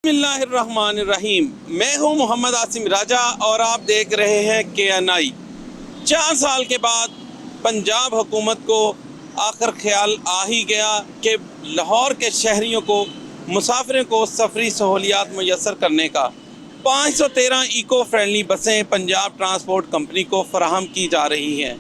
बिस्मिल्लाहिर्रहमानिर्रहीम। मैं हूं मोहम्मद आसिम राजा और आप देख रहे हैं KNI। 4 साल के बाद पंजाब हुकूमत को आखिर ख्याल आ ही गया कि लाहौर के शहरियों को, मुसाफिरों को सफरी सहूलियात मुयसर करने का 513 इको फ्रेंडली बसें पंजाब ट्रांसपोर्ट कंपनी को फराहम की जा रही हैं।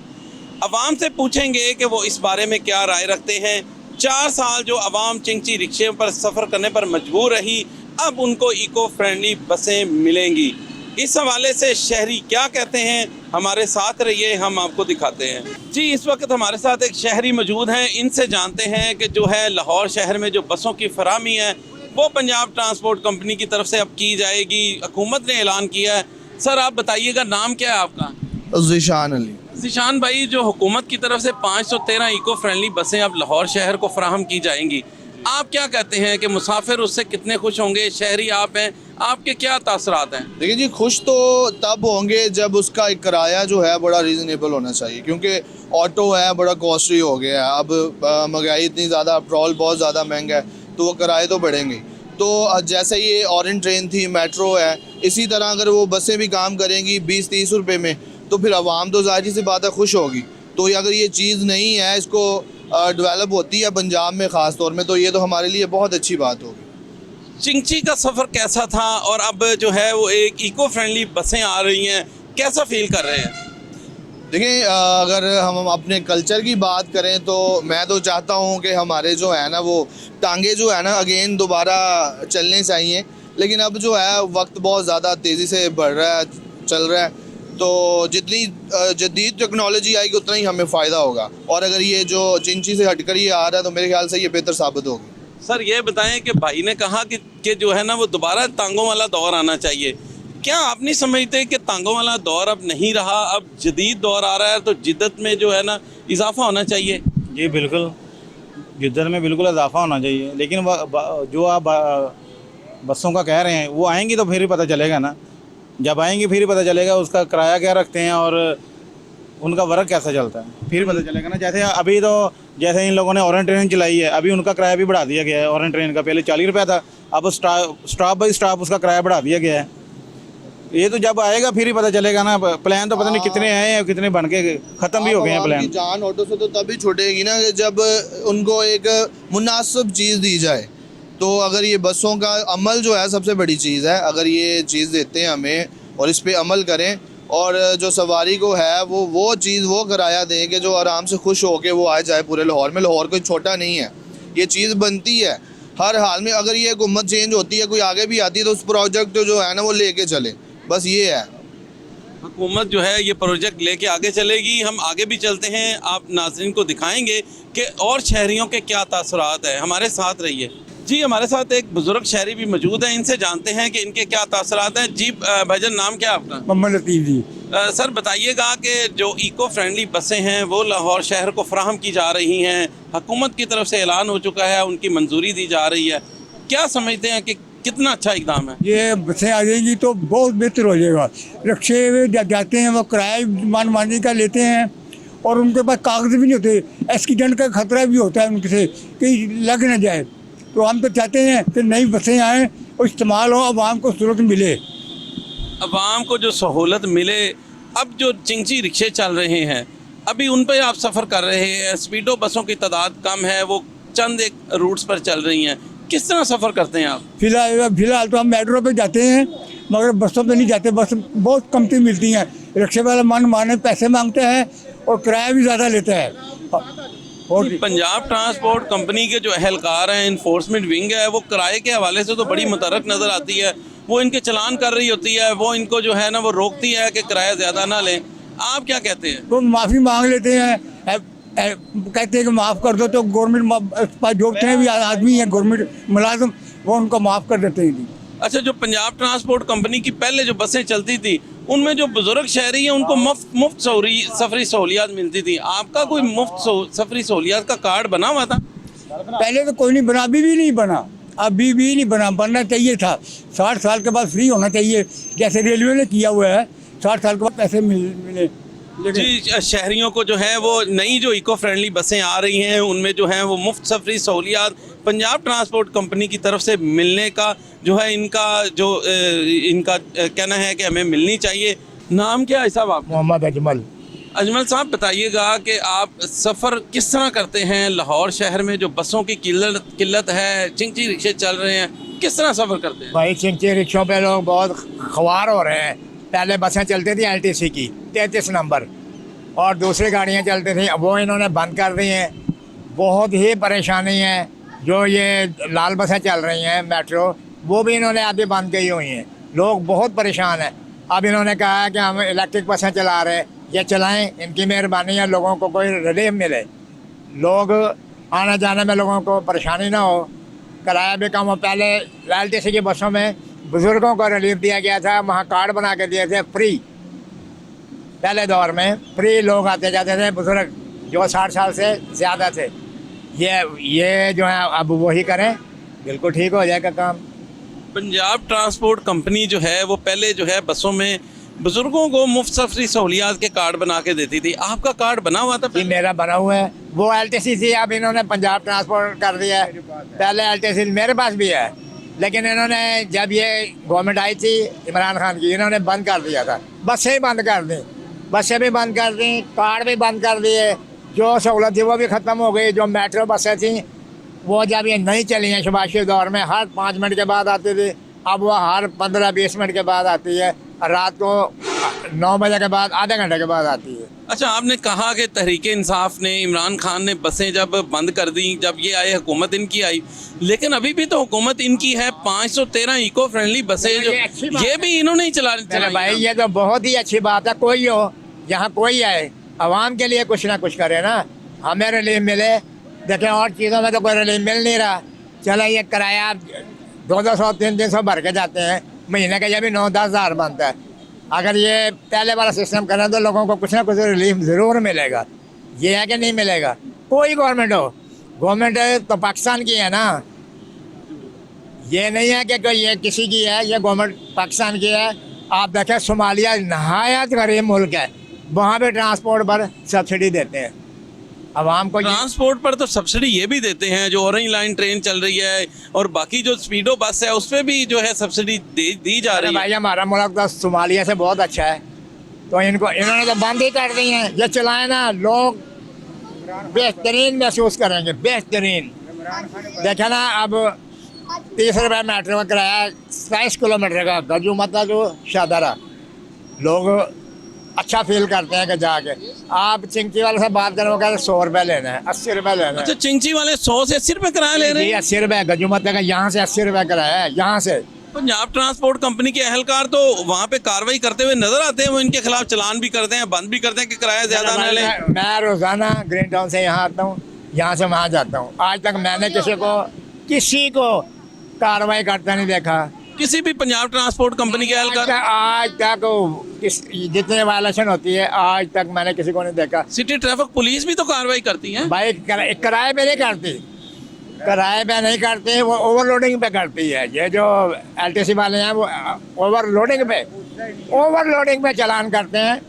अवाम से पूछेंगे कि वो इस बारे में क्या राय रखते हैं। 4 साल जो अवाम चिंची रिक्शे पर सफ़र करने पर मजबूर रही, अब उनको इको फ्रेंडली बसें मिलेंगी। इस हवाले से शहरी क्या कहते हैं, हमारे साथ रहिए, हम आपको दिखाते हैं। जी, इस वक्त हमारे साथ एक शहरी मौजूद हैं, इनसे जानते हैं कि जो है लाहौर शहर में जो बसों की फराहमी है वो पंजाब ट्रांसपोर्ट कंपनी की तरफ से अब की जाएगी। हुकूमत ने ऐलान किया है। सर, आप बताइएगा, नाम क्या है आपका? ज़ीशान अली। ज़ीशान भाई, जो हुकूमत की तरफ से 513 इको फ्रेंडली बसें अब लाहौर शहर को फराहम की जाएंगी, आप क्या कहते हैं कि मुसाफिर उससे कितने खुश होंगे? शहरी आप हैं, आपके क्या तासरात हैं? देखिए जी, खुश तो तब होंगे जब उसका एक किराया जो है बड़ा रीज़नेबल होना चाहिए, क्योंकि ऑटो है बड़ा कॉस्टली हो गया है। अब महंगाई इतनी ज़्यादा, पेट्रोल बहुत ज़्यादा महंगा है, तो वो किराए तो बढ़ेंगे। तो जैसे ये ऑरेंज ट्रेन थी, मेट्रो है, इसी तरह अगर वो बसें भी काम करेंगी 20-30 रुपये में, तो फिर आवाम तो ज़ाहिर सी बात है खुश होगी। तो अगर ये चीज़ नहीं है, इसको डेवलप होती है पंजाब में ख़ास तौर में, तो ये तो हमारे लिए बहुत अच्छी बात होगी। चिंची का सफ़र कैसा था और अब जो है वो एक इको फ्रेंडली बसें आ रही हैं, कैसा फील कर रहे हैं? देखिए, अगर हम अपने कल्चर की बात करें तो मैं तो चाहता हूँ कि हमारे जो है ना वो टांगे जो है ना अगेन दोबारा चलने चाहिए। लेकिन अब जो है वक्त बहुत ज़्यादा तेज़ी से बढ़ रहा है, चल रहा है, तो जितनी जदीद टेक्नोलॉजी आएगी उतना ही हमें फ़ायदा होगा। और अगर ये जो चिंची से हटकर ये आ रहा है तो मेरे ख्याल से ये बेहतर साबित होगी। सर, ये बताएं कि भाई ने कहा कि जो है ना वो दोबारा टांगों वाला दौर आना चाहिए। क्या आप नहीं समझते कि टांगों वाला दौर अब नहीं रहा, अब जदीद दौर आ रहा है, तो जिद्दत में जो है ना इजाफा होना चाहिए? जी बिल्कुल, जिद्दत में बिल्कुल इजाफा होना चाहिए। लेकिन जो आप बसों का कह रहे हैं वो आएंगी तो फिर ही पता चलेगा ना। जब आएंगी फिर ही पता चलेगा उसका किराया क्या रखते हैं और उनका वर्क कैसा चलता है, फिर पता चलेगा ना। जैसे अभी तो जैसे इन लोगों ने ऑरेंज ट्रेन चलाई है, अभी उनका किराया भी बढ़ा दिया गया है। ऑरेंज ट्रेन का पहले 40 रुपया था, अब स्टॉप बाई स्टॉप उसका किराया बढ़ा दिया गया है। ये तो जब आएगा फिर ही पता चलेगा ना। प्लान तो पता नहीं कितने आए हैं, कितने बन के ख़त्म भी हो गए हैं प्लान। जान ऑटो से तो तभी छूटेगी ना जब उनको एक मुनासिब चीज़ दी जाए। तो अगर ये बसों का अमल जो है सबसे बड़ी चीज़ है, अगर ये चीज़ देते हैं हमें और इस पर अमल करें और जो सवारी को है वो चीज़ वो किराया दें कि जो आराम से खुश हो के वो आ जाए पूरे लाहौर में। लाहौर कोई छोटा नहीं है, ये चीज़ बनती है हर हाल में। अगर ये हुकूमत चेंज होती है, कोई आगे भी आती है, तो उस प्रोजेक्ट जो है ना वो लेके चले, बस ये है। हुकूमत जो है ये प्रोजेक्ट लेके आगे चलेगी। हम आगे भी चलते हैं, आप नाज़रीन को दिखाएंगे कि और शहरियों के क्या तासुरात हैं। हमारे साथ रहिए। जी, हमारे साथ एक बुजुर्ग शहरी भी मौजूद हैं, इनसे जानते हैं कि इनके क्या तासुरात हैं। जी भाईजान, नाम क्या है आपका? मोहम्मद लतीफ़ जी। सर, बताइएगा कि जो इको फ्रेंडली बसें हैं वो लाहौर शहर को फराहम की जा रही हैं, हुकूमत की तरफ से ऐलान हो चुका है, उनकी मंजूरी दी जा रही है, क्या समझते हैं कि कितना अच्छा इकदाम है? ये बसें आ जाएंगी तो बहुत बेहतर हो जाएगा। रिक्शे में जाते हैं वो किराया मानमानी का लेते हैं और उनके पास कागज़ भी नहीं होते, एक्सीडेंट का खतरा भी होता है उनके से कि लग न जाए। तो हम तो चाहते हैं कि नई बसें आएँ और इस्तेमाल हो, आवाम को सहूलत मिले। आवाम को जो सहूलत मिले। अब जो चिंची रिक्शे चल रहे हैं, अभी उन पर आप सफ़र कर रहे हैं, स्पीडो बसों की तादाद कम है, वो चंद एक रूट्स पर चल रही हैं, किस तरह सफ़र करते हैं आप? फ़िलहाल तो हम मेट्रो पे जाते हैं, मगर बसों पे नहीं जाते। बस बहुत कमती मिलती हैं, रिक्शे वाला माने पैसे मांगता है और किराया भी ज़्यादा लेता है। और पंजाब ट्रांसपोर्ट कंपनी के जो अहलकार हैं, इन्फोर्समेंट विंग है, वो किराए के हवाले से तो बड़ी मुतरक नज़र आती है। वो इनके चलान कर रही होती है, वो इनको जो है ना वो रोकती है कि किराया ज़्यादा ना लें। आप क्या कहते हैं? वो माफ़ी मांग लेते हैं, कहते हैं कि माफ़ कर दो, तो गवर्नमेंट जो जितने भी आदमी हैं गवर्नमेंट मुलाजिम, वो उनको माफ़ कर देते हैं। अच्छा, जो पंजाब ट्रांसपोर्ट कंपनी की पहले जो बसें चलती थी उनमें जो बुजुर्ग शहरी हैं उनको मुफ्त सफरी सहूलियात मिलती थी। आपका कोई मुफ्त सफरी सहूलियात का कार्ड बना हुआ था? पहले तो कोई नहीं बना, अभी भी नहीं बना, अभी भी नहीं बना। बनना चाहिए था। 60 साल के बाद फ्री होना चाहिए, जैसे रेलवे ने किया हुआ है। 60 साल के बाद पैसे मिले। जी, शहरियों को जो है वो नई जो इको फ्रेंडली बसें आ रही हैं उनमें जो है वो मुफ्त सफरी सहूलियात पंजाब ट्रांसपोर्ट कंपनी की तरफ से मिलने का जो है इनका कहना है कि हमें मिलनी चाहिए। नाम क्या है साहब आप? मोहम्मद अजमल। अजमल साहब बताइएगा कि आप सफ़र किस तरह करते हैं लाहौर शहर में, जो बसों की किल्लत है, चिंची रिक्शे चल रहे हैं, किस तरह सफ़र करते हैं? भाई चिंची रिक्शों पे लोग बहुत ख्वार हो रहे हैं। पहले बसें चलती थी LTC की 33 नंबर और दूसरी गाड़ियाँ चलती थी, वो इन्होंने बंद कर दी हैं। बहुत ही परेशानी है। जो ये लाल बसें चल रही हैं मेट्रो, वो भी इन्होंने आधी बंद की हुई हैं। लोग बहुत परेशान हैं। अब इन्होंने कहा है कि हम इलेक्ट्रिक बसें चला रहे हैं, ये चलाएं, इनकी मेहरबानी है, लोगों को कोई रिलीफ मिले, लोग आने जाने में लोगों को परेशानी ना हो, किराया भी कम हो। पहले LTC की बसों में बुज़ुर्गों को रिलीफ दिया गया था, वहाँ कार्ड बना के दिए थे फ्री। पहले दौर में फ्री लोग आते जाते थे, बुज़ुर्ग जो 60 साल से ज़्यादा थे। ये जो है अब वही करें, बिल्कुल ठीक हो जाएगा काम। पंजाब ट्रांसपोर्ट कंपनी जो है वो पहले जो है बसों में बुजुर्गों को मुफ्त सफरी सहूलियात के कार्ड बना के देती थी। आपका कार्ड बना हुआ था? जी मेरा बना हुआ है। वो LTC थी, अब इन्होंने पंजाब ट्रांसपोर्ट कर दिया है। पहले LTC मेरे पास भी है, लेकिन इन्होंने जब ये गवर्नमेंट आई थी इमरान खान की, इन्होंने बंद कर दिया था। बसें ही बंद कर दी, बसें भी बंद कर दी, कार्ड भी बंद कर दिए। जो सहूलत थी वो भी ख़त्म हो गई। जो मेट्रो बसें थी वो जब ये नहीं चली हैं शुभाशी दौर में, हर 5 मिनट के बाद आती थी, अब वो हर 15-20 मिनट के बाद आती है। रात को 9 बजे के बाद, आधे घंटे के बाद आती है। अच्छा, आपने कहा कि तहरीक इंसाफ ने, इमरान खान ने बसें जब बंद कर दी, जब ये आए, हुकूमत इनकी आई, लेकिन अभी भी तो हुकूमत इनकी है। 513 इको फ्रेंडली बसें जो ये भी इन्होंने ही चला भाई ये तो बहुत ही अच्छी बात है। कोई हो, यहाँ कोई आए, आवाम के लिए कुछ ना कुछ करे ना, हमें रिलीफ मिले। देखें और चीज़ों में तो कोई रिलीफ मिल नहीं रहा। चलो ये किराया 200 300 भर के जाते हैं महीने का, ये भी 9-10 हज़ार बनता है। अगर ये पहले वाला सिस्टम करें तो लोगों को कुछ ना कुछ रिलीफ ज़रूर मिलेगा। ये है कि नहीं मिलेगा? कोई गवर्नमेंट हो, गवर्नमेंट तो पाकिस्तान की है ना, ये नहीं है कि कोई ये किसी की है, ये गवर्नमेंट पाकिस्तान की है। आप देखें सोमालिया नहायत गरीब मुल्क है, वहाँ पे ट्रांसपोर्ट पर सब्सिडी देते हैं आवाम को। ट्रांसपोर्ट पर तो सब्सिडी ये भी देते हैं, जो ऑरेंज लाइन ट्रेन चल रही है और बाकी जो स्पीडो बस है उस पर भी जो है सब्सिडी दी जा रही है। भाई हमारा मुल्क तो सोमालिया से बहुत अच्छा है, तो इन्होंने तो बंद ही कर दी है। ये चलाए ना, लोग बेहतरीन महसूस करेंगे, बेहतरीन। देखे ना, अब 30 रुपये मेट्रो का किराया, 27 किलोमीटर का गजूमता जो शादारा, लोग अच्छा फील करते हैं कि जाके। आप चिंची वाले से बात करें, वो कहते 100 रुपये लेना है, 80 रुपये लेना है। अच्छा, चिंची वाले 100 से 80 रुपये किराया ले रहे हैं? 80 रुपये गजूमता का, यहाँ से 80 रुपये किराया है, यहाँ से। पंजाब ट्रांसपोर्ट कंपनी के अहलकार तो वहाँ पे कार्रवाई करते हुए नजर आते हैं, वो इनके खिलाफ चालान भी करते हैं, बंद भी करते हैं कि किराया ज्यादा न लें। मैं रोजाना ग्रीन टाउन से यहाँ आता हूँ, यहाँ से वहाँ जाता हूँ। आज तक मैंने किसी को कार्रवाई करता नहीं देखा, किसी भी पंजाब ट्रांसपोर्ट कंपनी के अहलकार। आज तक जितने वायलेशन होती है, आज तक मैंने किसी को नहीं देखा। सिटी ट्रैफिक पुलिस भी तो कार्रवाई करती है भाई। किराए पे नहीं करती, किराए पे नहीं करती, वो ओवरलोडिंग पे करती है। ये जो LTC वाले हैं वो ओवरलोडिंग पे चालान करते हैं,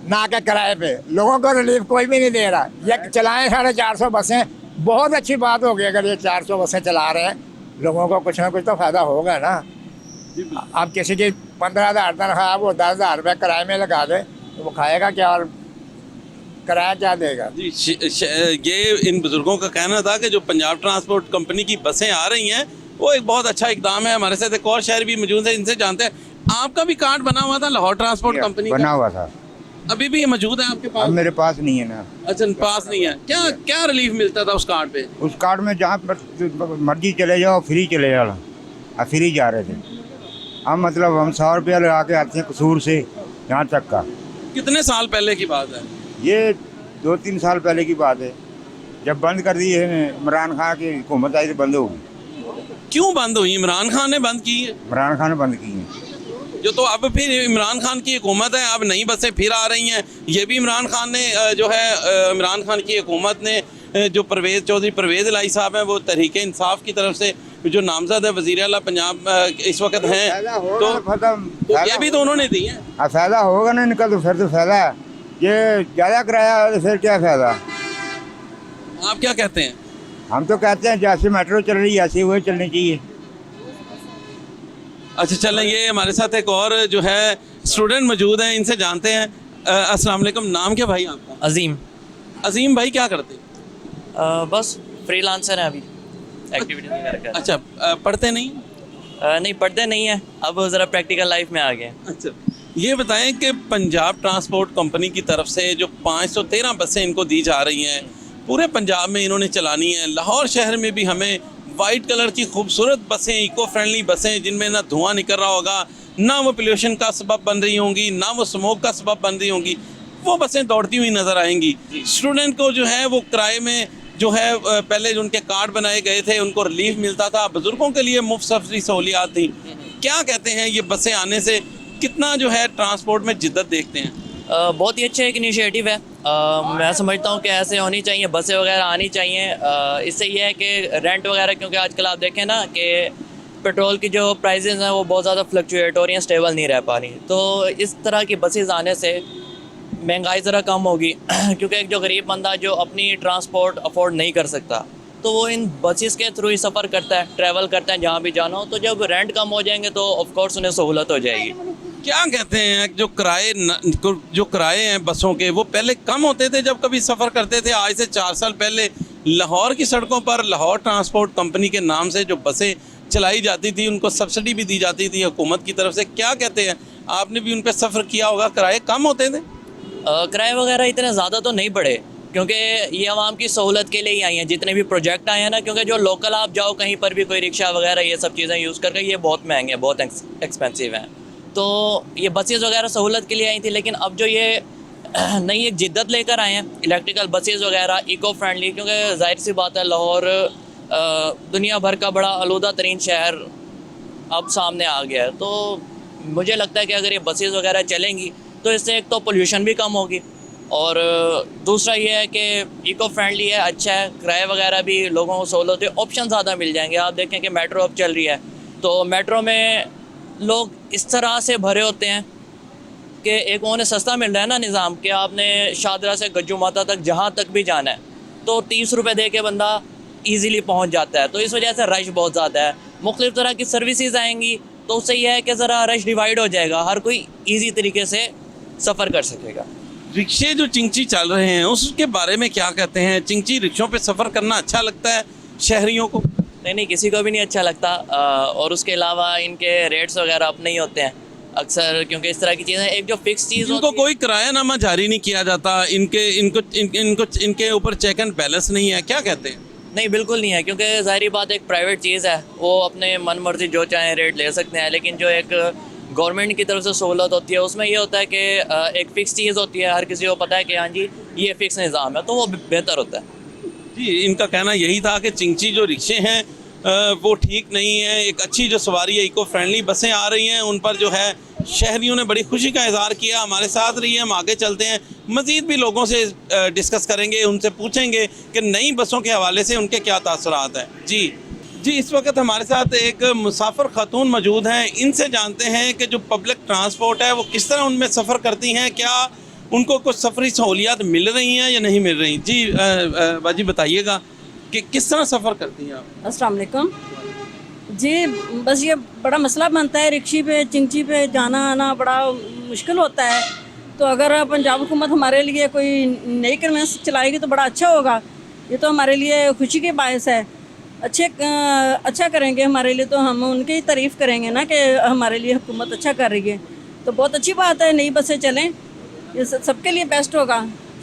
ना के किराए पे। लोगों को रिलीफ कोई भी नहीं दे रहा। ये चलाएं 450 बसें, बहुत अच्छी बात होगी। अगर ये 400 बसें चला रहे हैं, लोगों को कुछ ना कुछ तो फायदा होगा ना। अब किसी की 15,000 तनख्वाह, वो 10,000 रुपये किराए में लगा दे, तो वो खाएगा क्या और किराया क्या देगा? जी, ये इन बुजुर्गों का कहना था कि जो पंजाब ट्रांसपोर्ट कंपनी की बसें आ रही हैं वो एक बहुत अच्छा इकदाम है। हमारे साथ एक और शहर भी मौजूद है, इनसे जानते हैं। आपका भी कार्ड बना हुआ था लाहौर ट्रांसपोर्ट कंपनी बना हुआ था, अभी भी ये मौजूद है आपके पास? अब मेरे पास नहीं है ना। अच्छा, पास नहीं है। क्या रिलीफ मिलता था उस कार्ड पे? उस कार्ड में जहाँ पर मर्जी चले जाओ, फ्री चले जाओ, अब फ्री जा रहे थे। अब मतलब हम 100 रुपया लगा के आते हैं कसूर से यहाँ तक का। कितने साल पहले की बात है ये? 2-3 साल पहले की बात है, जब बंद कर दी है इमरान खान की हुकूमत आई तो बंद होगी। क्यों बंद हुई? इमरान खान ने बंद की है? इमरान खान ने बंद की है जो, तो अब फिर इमरान खान की हुकूमत है, अब नई बसें फिर आ रही हैं। ये भी इमरान खान ने जो है, इमरान खान की हुकूमत ने, जो चौधरी परवेज़ इलाही साहब हैं, वो तहरीक इंसाफ की तरफ से जो नामजद है वज़ीर आला पंजाब इस वक्त हैं, तो ये भी तो उन्होंने दी है। फ़ायदा होगा ना इनका, तो फिर तो फ़ायदा है। ये ज़्यादा किराया है तो फिर क्या फ़ायदा? आप क्या कहते हैं? हम तो कहते हैं जैसे मेट्रो चल रही है ऐसे वही चलनी चाहिए। अच्छा चलें, ये हमारे साथ एक और जो है स्टूडेंट मौजूद हैं, इनसे जानते हैं। अस्सलाम वालेकुम, नाम क्या भाई आपका? अजीम। अजीम भाई क्या करते हैं? बस फ्रीलांसर है अभी, एक्टिविटीज वगैरह कर। अच्छा, पढ़ते नहीं? नहीं पढ़ते नहीं है, अब ज़रा प्रैक्टिकल लाइफ में आ गए। अच्छा, ये बताएं कि पंजाब ट्रांसपोर्ट कंपनी की तरफ से जो 513 बसें इनको दी जा रही हैं, पूरे पंजाब में इन्होंने चलानी है। लाहौर शहर में भी हमें वाइट कलर की खूबसूरत बसें, इको फ्रेंडली बसें, जिनमें ना धुआं निकल रहा होगा, ना वो पोल्यूशन का सबब बन रही होंगी, ना वो स्मोक का सबब बन रही होंगी, वो बसें दौड़ती हुई नज़र आएंगी। स्टूडेंट को जो है वो किराए में जो है पहले जो उनके कार्ड बनाए गए थे उनको रिलीफ मिलता था, बुज़ुर्गों के लिए मुफ्त सफरी सहूलियात थी। क्या कहते हैं, ये बसें आने से कितना जो है ट्रांसपोर्ट में जिद्दत देखते हैं? बहुत ही अच्छा एक इनिशिएटिव है। मैं समझता हूँ कि ऐसे होनी चाहिए, बसें वगैरह आनी चाहिए। इससे ये है कि रेंट वगैरह, क्योंकि आजकल आप देखें ना कि पेट्रोल की जो प्राइसेस हैं वो बहुत ज़्यादा फ्लक्चुएट हो रही हैं, स्टेबल नहीं रह पा रही। तो इस तरह की बसेस आने से महंगाई ज़रा कम होगी क्योंकि एक जो गरीब बंदा जो अपनी ट्रांसपोर्ट अफोर्ड नहीं कर सकता, तो वो इन बसेस के थ्रू ही सफ़र करता है, ट्रैवल करता है जहाँ भी जाना हो। तो जब रेंट कम हो जाएंगे तो ऑफ कोर्स उन्हें सहूलत हो जाएगी। क्या कहते हैं, जो किराए हैं बसों के, वो पहले कम होते थे जब कभी सफ़र करते थे? आज से 4 साल पहले लाहौर की सड़कों पर लाहौर ट्रांसपोर्ट कंपनी के नाम से जो बसें चलाई जाती थी, उनको सब्सिडी भी दी जाती थी हुकूमत की तरफ से। क्या कहते हैं, आपने भी उन पर सफ़र किया होगा, किराए कम होते थे? किराए वगैरह इतने ज़्यादा तो नहीं बढ़े, क्योंकि ये आवाम की सहूलत के लिए ही आई हैं जितने भी प्रोजेक्ट आए हैं ना। क्योंकि जो लोकल आप जाओ कहीं पर भी, कोई रिक्शा वगैरह ये सब चीज़ें यूज़ करके, ये बहुत महंगे हैं, बहुत एक्सपेंसिव हैं। तो ये बसेस वगैरह सहूलत के लिए आई थी, लेकिन अब जो ये नई एक जिद्दत लेकर आए हैं, इलेक्ट्रिकल बसेस वगैरह, इको फ्रेंडली, क्योंकि जाहिर सी बात है लाहौर दुनिया भर का बड़ा आलूदा तरीन शहर अब सामने आ गया है। तो मुझे लगता है कि अगर ये बसेस वगैरह चलेंगी तो इससे एक तो पोल्यूशन भी कम होगी, और दूसरा ये है कि इको फ्रेंडली है, अच्छा है, किराए वगैरह भी लोगों को सहूलत है, ऑप्शन ज़्यादा मिल जाएंगे। आप देखें कि मेट्रो अब चल रही है, तो मेट्रो में लोग इस तरह से भरे होते हैं कि एक उन्हें सस्ता मिल रहा है ना निज़ाम, कि आपने शादरा से गज्जू माता तक जहाँ तक भी जाना है तो 30 रुपये दे के बंदा ईज़िली पहुँच जाता है। तो इस वजह से रश बहुत ज़्यादा है। मुख्तलिफ़ तरह की सर्विसेज आएंगी तो उससे यह है कि ज़रा रश डिवाइड हो जाएगा, हर कोई ईजी तरीके से सफ़र कर सकेगा। रिक्शे जो चिंची चल रहे हैं उसके बारे में क्या कहते हैं? चिंची रिक्शों पे सफ़र करना अच्छा लगता है शहरियों को? नहीं, किसी को भी नहीं अच्छा लगता। और उसके अलावा इनके रेट्स वगैरह अपने ही होते हैं अक्सर, क्योंकि इस तरह की चीज़ें, एक जो फिक्स चीज़, इनको कोई किरायानामा जारी नहीं किया जाता, इनके ऊपर चेक एंड बैलेंस नहीं है, क्या कहते हैं? नहीं, बिल्कुल नहीं है, क्योंकि ज़ाहिर बात एक प्राइवेट चीज़ है, वो अपने मन मर्जी जो चाहें रेट ले सकते हैं। लेकिन जो एक गवर्नमेंट की तरफ से सहूलत होती है उसमें ये होता है कि एक फ़िक्स चीज़ होती है, हर किसी को पता है कि हाँ जी ये फ़िक्स निज़ाम है, तो वो बेहतर होता है। जी, इनका कहना यही था कि चिंची जो रिक्शे हैं वो ठीक नहीं है। एक अच्छी जो सवारी है, इको फ्रेंडली बसें आ रही हैं, उन पर जो है शहरियों ने बड़ी खुशी का इजहार किया। हमारे साथ रही है, हम आगे चलते हैं, मज़ीद भी लोगों से डिस्कस करेंगे, उनसे पूछेंगे कि नई बसों के हवाले से उनके क्या तासुरात हैं। जी, इस वक्त हमारे साथ एक मुसाफिर खातून मौजूद हैं, इनसे जानते हैं कि जो पब्लिक ट्रांसपोर्ट है वो किस तरह उनमें सफ़र करती हैं, क्या उनको कुछ सफरी सहूलियात मिल रही हैं या नहीं मिल रही। जी बाजी बताइएगा कि किस तरह सफ़र करती हैं आप? अस्सलाम वालेकुम जी। बस ये बड़ा मसला बनता है, रिक्शे पे चिंची पे जाना आना बड़ा मुश्किल होता है। तो अगर पंजाब हुकूमत हमारे लिए कोई नई कन्वेंस चलाएगी तो बड़ा अच्छा होगा। ये तो हमारे लिए खुशी के बायस है। अच्छा करेंगे हमारे लिए तो हम उनकी ही तारीफ़ करेंगे ना कि हमारे लिए हुकूमत अच्छा कर रही है, तो बहुत अच्छी बात है, नई बसें चलें, ये सबके लिए बेस्ट होगा।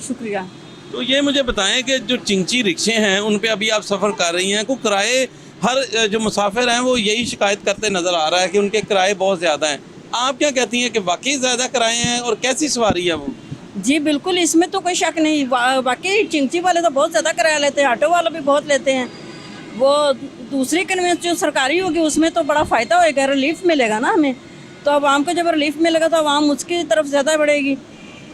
शुक्रिया। तो ये मुझे बताएं कि जो चिंची रिक्शे हैं उन पे अभी आप सफ़र कर रही हैं, को किराए, हर जो मुसाफिर हैं वो यही शिकायत करते नज़र आ रहा है कि उनके किराए बहुत ज़्यादा हैं। आप क्या कहती हैं कि वाकई ज़्यादा किराए हैं और कैसी सवारी है वो? जी बिल्कुल, इसमें तो कोई शक नहीं। वाकई चिंची वाले तो बहुत ज़्यादा किराया लेते हैं, ऑटो वाले भी बहुत लेते हैं। वो दूसरी कन्वेंस जो सरकारी होगी उसमें तो बड़ा फ़ायदा होएगा, रिलीफ मिलेगा ना हमें। तो आवाम को जब रिलीफ मिलेगा तो आवाम उसकी तरफ ज़्यादा बढ़ेगी।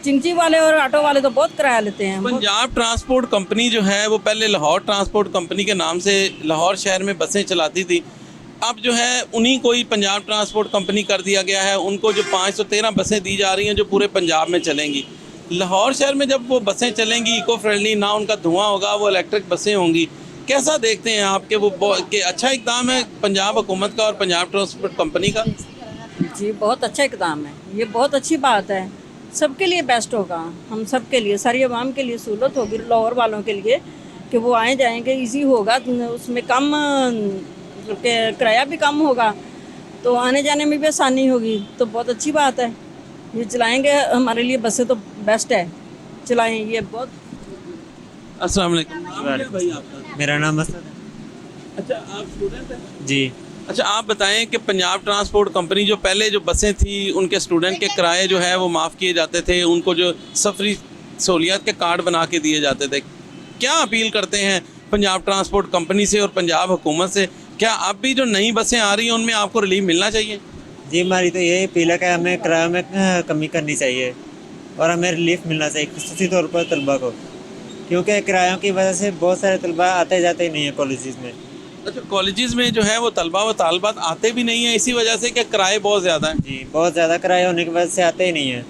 चिंची वाले और ऑटो वाले तो बहुत किराया लेते हैं। पंजाब ट्रांसपोर्ट कंपनी जो है वो पहले लाहौर ट्रांसपोर्ट कंपनी के नाम से लाहौर शहर में बसें चलाती थी, अब जो है उन्हीं को ही पंजाब ट्रांसपोर्ट कंपनी कर दिया गया है। उनको जो 513 बसें दी जा रही हैं जो पूरे पंजाब में चलेंगी। लाहौर शहर में जब वो बसें चलेंगी इको फ्रेंडली, ना उनका धुआं होगा, वो इलेक्ट्रिक बसें होंगी, कैसा देखते हैं आप कि कि अच्छा इकदाम है पंजाब हुकूमत का और पंजाब ट्रांसपोर्ट कंपनी का? जी बहुत अच्छा इकदाम है, ये बहुत अच्छी बात है, सबके लिए बेस्ट होगा, हम सब के लिए, सारी आवाम के लिए सहूलत होगी, लाहौर वालों के लिए कि वो आए जाएंगे, इजी होगा, उसमें कम किराया भी कम होगा, तो आने जाने में भी आसानी होगी, तो बहुत अच्छी बात है। ये चलाएंगे हमारे लिए बसें तो बेस्ट है, चलाएं ये बहुत। अस्सलाम वालेकुम, नाम क्या है भाई आपका? मेरा नाम असद है अच्छा, आप स्टूडेंट हैं? जी। अच्छा, आप बताएं कि पंजाब ट्रांसपोर्ट कंपनी जो पहले जो बसें थी उनके स्टूडेंट के किराए जो है वो माफ़ किए जाते थे, उनको जो सफरी सहूलियत के कार्ड बना के दिए जाते थे, क्या अपील करते हैं पंजाब ट्रांसपोर्ट कंपनी से और पंजाब हुकूमत से? क्या अब भी जो नई बसें आ रही हैं उनमें आपको रिलीफ मिलना चाहिए? जी, हमारी तो यही अपील है कि हमें किराए में कमी करनी चाहिए और हमें रिलीफ मिलना चाहिए खसूसी तौर पर तलबा को, क्योंकि किरायों की वजह से बहुत सारे तलबा आते जाते ही नहीं हैं कॉलेजेस में। अच्छा, कॉलेजेस में जो है वो तलबा व तालबात आते भी नहीं है इसी वजह से कि किराए बहुत ज़्यादा हैं? जी, बहुत ज़्यादा किराए होने की वजह से आते ही नहीं हैं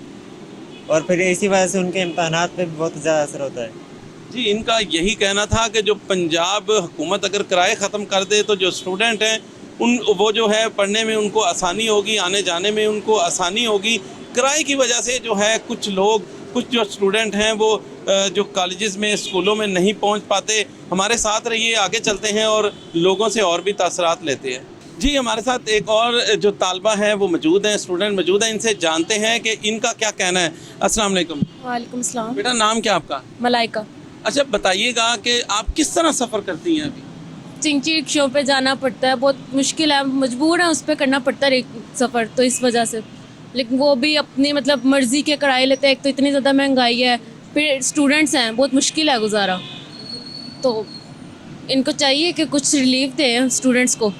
और फिर इसी वजह से उनके इम्तहानात पे भी बहुत ज़्यादा असर होता है। जी, इनका यही कहना था कि जो पंजाब हुकूमत अगर किराए ख़त्म कर दे तो जो स्टूडेंट हैं वो जो है पढ़ने में उनको आसानी होगी, आने जाने में उनको आसानी होगी। किराए की वजह से जो है कुछ जो स्टूडेंट हैं वो जो कॉलेजेस में स्कूलों में नहीं पहुंच पाते। हमारे साथ रहिए, आगे चलते हैं और लोगों से और भी तासरात लेते हैं। जी, हमारे साथ एक और जो तालबा हैं वो मौजूद हैं, स्टूडेंट मौजूद हैं, इनसे जानते हैं कि इनका क्या कहना है। अस्सलाम वालेकुम। वालेकुम सलाम। बेटा, नाम क्या आपका? मलाइका। अच्छा, बताइएगा कि आप किस तरह सफ़र करती हैं अभी? चिंची रिक्शों पे जाना पड़ता है, बहुत मुश्किल है, मजबूर है उस पर करना पड़ता है सफ़र, तो इस वजह से। लेकिन वो भी अपनी मतलब मर्ज़ी के किराए लेते हैं, एक तो इतनी ज़्यादा महंगाई है, फिर स्टूडेंट्स हैं, बहुत मुश्किल है गुजारा, तो इनको चाहिए कि कुछ रिलीफ दें स्टूडेंट्स को।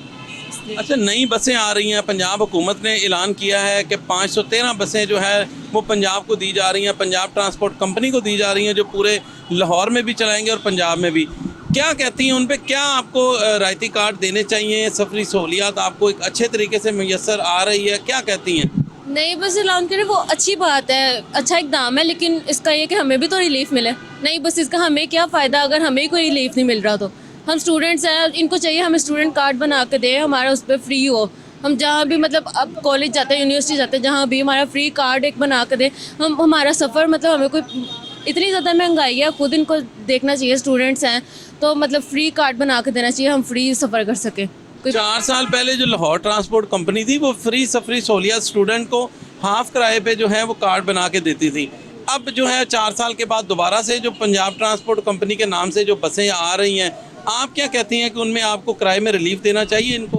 अच्छा, नई बसें आ रही हैं, पंजाब हुकूमत ने ऐलान किया है कि 513 बसें जो है वो पंजाब को दी जा रही हैं, पंजाब ट्रांसपोर्ट कंपनी को दी जा रही हैं, जो पूरे लाहौर में भी चलाएंगे और पंजाब में भी। क्या कहती हैं उन पे? क्या आपको रायती कार्ड देने चाहिए? सफरी सहूलियात आपको एक अच्छे तरीके से मैसर आ रही है? क्या कहती हैं? नई बस ऐलान करें वो अच्छी बात है, अच्छा इकदाम है, लेकिन इसका ये कि हमें भी तो रिलीफ मिले। नई बसेस का हमें क्या फ़ायदा अगर हमें कोई रिलीफ नहीं मिल रहा? तो हम स्टूडेंट्स हैं, इनको चाहिए हमें स्टूडेंट कार्ड बना के दें, हमारा उस पर फ्री हो, हम जहाँ भी मतलब अब कॉलेज जाते हैं, यूनिवर्सिटी जाते हैं, जहाँ भी हमारा फ्री कार्ड एक बना के दें, हम हमारा सफ़र मतलब हमें कोई इतनी ज़्यादा महंगाई है, खुद इनको देखना चाहिए, स्टूडेंट्स हैं तो मतलब फ्री कार्ड बना के देना चाहिए, हम फ्री सफ़र कर सकें। 4 साल पहले जो लाहौर ट्रांसपोर्ट कंपनी थी वो फ्री सफरी सहूलियत स्टूडेंट को हाफ किराए पे जो है वो कार्ड बना के देती थी। अब जो है 4 साल के बाद दोबारा से जो पंजाब ट्रांसपोर्ट कंपनी के नाम से जो बसें आ रही हैं, आप क्या कहती हैं कि उनमें आपको किराए में रिलीफ देना चाहिए? इनको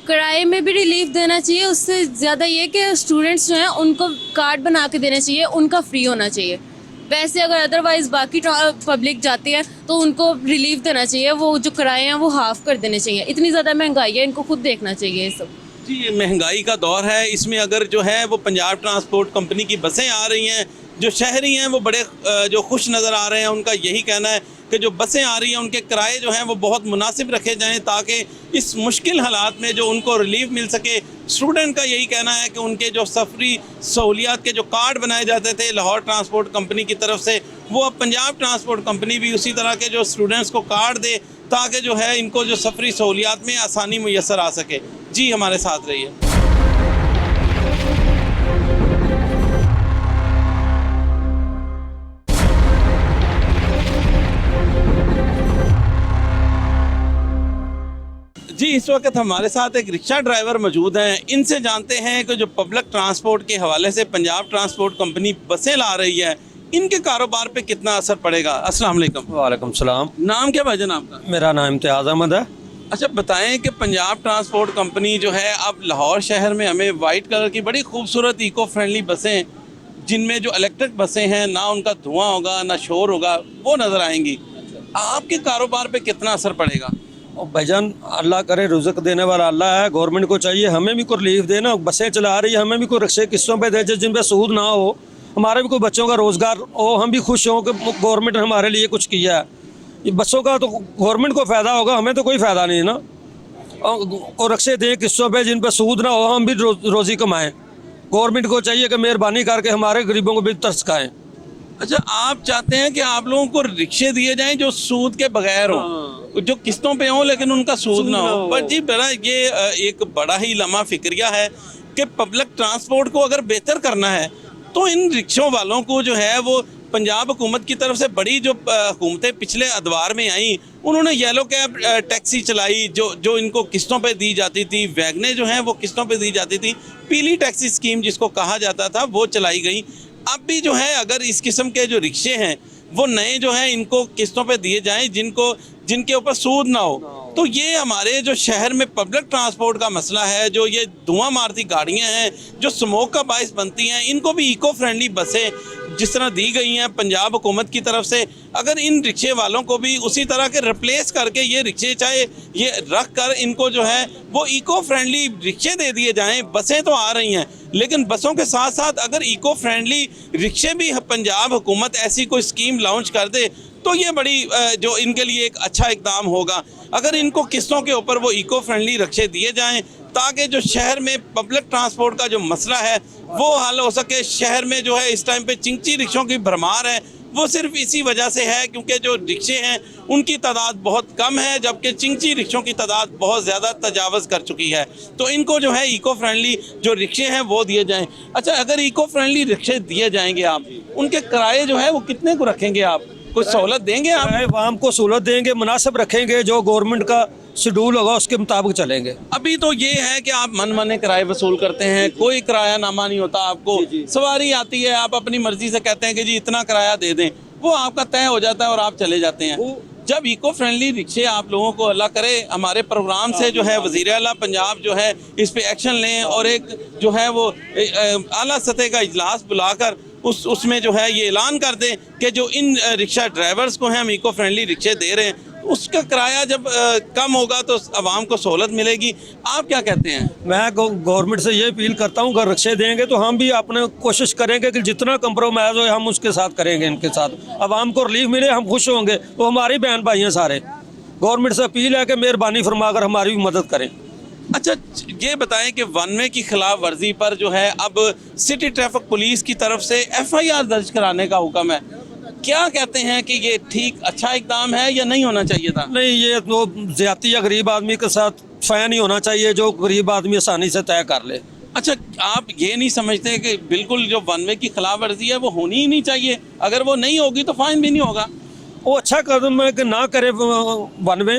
किराए में भी रिलीफ देना चाहिए, उससे ज़्यादा ये कि स्टूडेंट्स जो हैं उनको कार्ड बना के देना चाहिए, उनका फ्री होना चाहिए। वैसे अगर अदरवाइज़ बाकी पब्लिक जाती है तो उनको रिलीफ देना चाहिए, वो जो किराए हैं वो हाफ़ कर देने चाहिए। इतनी ज़्यादा महंगाई है, इनको खुद देखना चाहिए ये सब। जी, ये महंगाई का दौर है, इसमें अगर जो है वो पंजाब ट्रांसपोर्ट कंपनी की बसें आ रही हैं, जो शहरी हैं वो बड़े जो खुश नज़र आ रहे हैं। उनका यही कहना है कि जो बसें आ रही हैं उनके किराए जो हैं वो बहुत मुनासिब रखे जाएं ताकि इस मुश्किल हालात में जो उनको रिलीफ मिल सके। स्टूडेंट का यही कहना है कि उनके जो सफरी सहूलियात के जो कार्ड बनाए जाते थे लाहौर ट्रांसपोर्ट कंपनी की तरफ से, वो अब पंजाब ट्रांसपोर्ट कंपनी भी उसी तरह के जो स्टूडेंट्स को कार्ड दे ताकि जो है इनको जो सफरी सहूलियात में आसानी मैसर आ सके। जी, हमारे साथ रहिए। जी, इस वक्त हमारे साथ एक रिक्शा ड्राइवर मौजूद हैं, इनसे जानते हैं कि जो पब्लिक ट्रांसपोर्ट के हवाले से पंजाब ट्रांसपोर्ट कंपनी बसें ला रही है, इनके कारोबार पे कितना असर पड़ेगा। अस्सलाम वालेकुम। वालेकुम सलाम। नाम क्या भाईजान आपका? मेरा नाम इम्तियाज़ अहमद है। अच्छा, बताएं कि पंजाब ट्रांसपोर्ट कंपनी जो है अब लाहौर शहर में हमें वाइट कलर की बड़ी खूबसूरत इको फ्रेंडली बसें, जिनमें जो इलेक्ट्रिक बसें हैं, ना उनका धुआं होगा ना शोर होगा, वो नज़र आएंगी। आपके कारोबार पे कितना असर पड़ेगा? और भाईजान, अल्लाह करे, रुज़्क़ देने वाला अल्लाह है। गवर्नमेंट को चाहिए हमें भी कोई रिलीफ देना, बसें चला रही है, हमें भी कोई रिक्शे किस्तों पे दे जिन पे सूद ना हो, हमारे भी कोई बच्चों का रोज़गार हो, हम भी खुश हों कि गवर्नमेंट ने हमारे लिए कुछ किया है। ये बसों का तो गवर्नमेंट को फ़ायदा होगा, हमें तो कोई फ़ायदा नहीं है ना। और रिक्शे दें किस्तों पे जिन पर सूद ना हो, हम भी रोज़ी कमाएँ। गवर्नमेंट को चाहिए कि मेहरबानी करके हमारे गरीबों को भी तरस खाएँ। अच्छा, आप चाहते हैं कि आप लोगों को रिक्शे दिए जाएं जो सूद के बगैर हों? जो किस्तों पे हो लेकिन उनका सूद ना हो। पर जी बड़ा ये एक बड़ा ही लम्हा फिक्रिया है कि पब्लिक ट्रांसपोर्ट को अगर बेहतर करना है तो इन रिक्शों वालों को जो है वो पंजाब हुकूमत की तरफ से बड़ी जो हुकूमतें पिछले अदवार में आई, उन्होंने येलो कैब टैक्सी चलाई जो इनको किस्तों पे दी जाती थी, वैगनें जो हैं वो किस्तों पे दी जाती थी, पीली टैक्सी स्कीम जिसको कहा जाता था वो चलाई गई। अब भी जो है अगर इस किस्म के जो रिक्शे हैं वो नए जो हैं इनको किस्तों पे दिए जाएं जिनके ऊपर सूद ना हो, तो ये हमारे जो शहर में पब्लिक ट्रांसपोर्ट का मसला है, जो ये धुआं मारती गाड़ियां हैं जो स्मोक का बायस बनती हैं, इनको भी इको फ्रेंडली बसें जिस तरह दी गई हैं पंजाब हुकूमत की तरफ से, अगर इन रिक्शे वालों को भी उसी तरह के रिप्लेस करके ये रिक्शे चाहे ये रख कर इनको जो है वो इको फ्रेंडली रिक्शे दे दिए जाएं। बसें तो आ रही हैं लेकिन बसों के साथ साथ अगर इको फ्रेंडली रिक्शे भी पंजाब हुकूमत ऐसी कोई स्कीम लॉन्च कर दे तो ये बड़ी जो इनके लिए एक अच्छा इकदाम होगा। अगर इनको किस्तों के ऊपर वो इको फ्रेंडली रिक्शे दिए जाएं ताकि जो शहर में पब्लिक ट्रांसपोर्ट का जो मसला है वो हल हो सके। शहर में जो है इस टाइम पे चिंची रिक्शों की भरमार है, वो सिर्फ इसी वजह से है क्योंकि जो रिक्शे हैं उनकी तादाद बहुत कम है जबकि चिंची रिक्शों की तादाद बहुत ज़्यादा तजावज़ कर चुकी है। तो इनको जो है इको फ्रेंडली जो रिक्शे हैं वो दिए जाएं। अच्छा, अगर इको फ्रेंडली रिक्शे दिए जाएंगे आप, उनके किराए जो है वो कितने को रखेंगे आप? कुछ सहूलत देंगे आप? आवाम को सहूलत देंगे, मुनासिब रखेंगे, जो गवर्नमेंट का शेड्यूल होगा उसके मुताबिक चलेंगे। अभी तो ये है कि आप मन माने किराए वसूल करते हैं, कोई किराया नामा नहीं होता आपको। सवारी आती है, आप अपनी मर्जी से कहते हैं कि जी इतना किराया दे दें, वो आपका तय हो जाता है और आप चले जाते हैं। जब इको फ्रेंडली रिक्शे आप लोगों को अल्लाह करे हमारे प्रोग्राम से जो है वज़ीर आला पंजाब जो है इस पे एक्शन लें और एक जो है वो आला सतह का इजलास बुलाकर उसमें जो है ये ऐलान कर दें कि जो इन रिक्शा ड्राइवर्स को हैं हम इको फ्रेंडली रिक्शे दे रहे हैं, उसका किराया जब कम होगा तो आवाम को सहूलत मिलेगी। आप क्या कहते हैं? मैं गवर्नमेंट से ये अपील करता हूँ, अगर रिक्शे देंगे तो हम भी अपने कोशिश करेंगे कि जितना कंप्रोमाइज़ हो हम उसके साथ करेंगे, इनके साथ आवाम को रिलीफ मिले, हम खुश होंगे। वो हमारे बहन भाई हैं सारे। गवर्नमेंट से अपील है कि मेहरबानी फरमाकर हमारी भी मदद करें। अच्छा, ये बताएं कि वन वे की खिलाफ वर्जी पर जो है अब सिटी ट्रैफिक पुलिस की तरफ से FIR दर्ज कराने का हुक्म है, क्या कहते हैं कि ये ठीक अच्छा इकदाम है या नहीं होना चाहिए था? नहीं, ये तो ज्यादती या गरीब आदमी के साथ फ़ैन ही होना चाहिए जो गरीब आदमी आसानी से तय कर ले। अच्छा, आप ये नहीं समझते कि बिल्कुल जो वन वे की खिलाफ वर्जी है वो होनी ही नहीं चाहिए? अगर वो नहीं होगी तो फाइन भी नहीं होगा। वो अच्छा कदम है कि ना करे वन वे,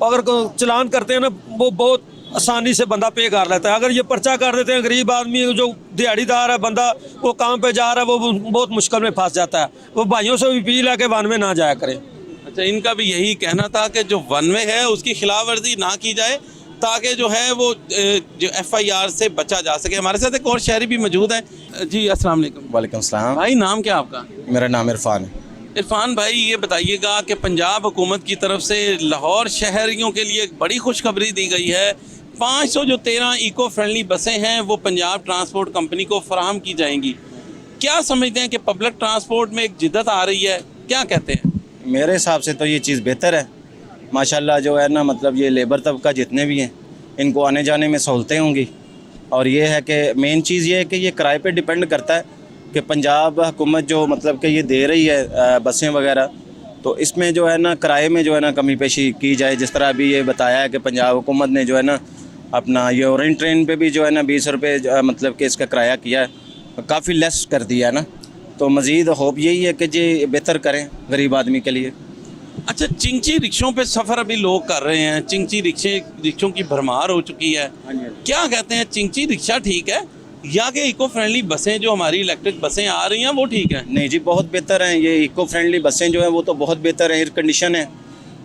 अगर चलान करते हैं ना वो बहुत आसानी से बंदा पे कर लेता है। अगर ये पर्चा कर देते हैं, गरीब आदमी जो दिहाड़ीदार है बंदा, वो काम पे जा रहा है, वो बहुत मुश्किल में फंस जाता है। वो भाइयों से भी अपील है कि वन वे ना जाया करें। अच्छा, इनका भी यही कहना था कि जो वन वे है उसकी खिलाफ वर्जी ना की जाए ताकि जो है वो जो FIR से बचा जा सके। हमारे साथ एक और शहरी भी मौजूद है। जी अस्सलाम वालेकुम। वालेकुम सलाम। भाई, नाम क्या आपका? मेरा नाम इरफान है। इरफान भाई, ये बताइएगा कि पंजाब हुकूमत की तरफ से लाहौर शहरियों के लिए एक बड़ी खुशखबरी दी गई है। 513 इको फ्रेंडली बसें हैं वो पंजाब ट्रांसपोर्ट कंपनी को फराहम की जाएंगी। क्या समझते हैं कि पब्लिक ट्रांसपोर्ट में एक जिद्दत आ रही है, क्या कहते हैं? मेरे हिसाब से तो ये चीज़ बेहतर है माशाल्लाह। जो है ना, मतलब ये लेबर तबका जितने भी हैं इनको आने जाने में सहूलतें होंगी। और ये है कि मेन चीज़ ये है कि ये किराए पे डिपेंड करता है कि पंजाब हुकूमत जो मतलब कि ये दे रही है बसें वगैरह, तो इसमें जो है ना किराए में जो है ना कमी पेशी की जाए। जिस तरह अभी ये बताया है कि पंजाब हुकूमत ने जो है ना अपना ये ओरेंट ट्रेन पे भी जो है ना 20 रुपये मतलब कि इसका किराया किया है, काफ़ी लेस कर दिया है ना। तो मज़ीद होप यही है कि जी बेहतर करें गरीब आदमी के लिए। अच्छा, चिंची रिक्शों पे सफ़र अभी लोग कर रहे हैं, चिंची रिक्शों की भरमार हो चुकी है, क्या कहते हैं? चिंची रिक्शा ठीक है या कि इको फ्रेंडली बसें जो हमारी इलेक्ट्रिक बसें आ रही हैं वो ठीक है? नहीं जी, बहुत बेहतर हैं ये इको फ्रेंडली बसें जो हैं वो तो बहुत बेहतर हैं। एयर कंडीशन है,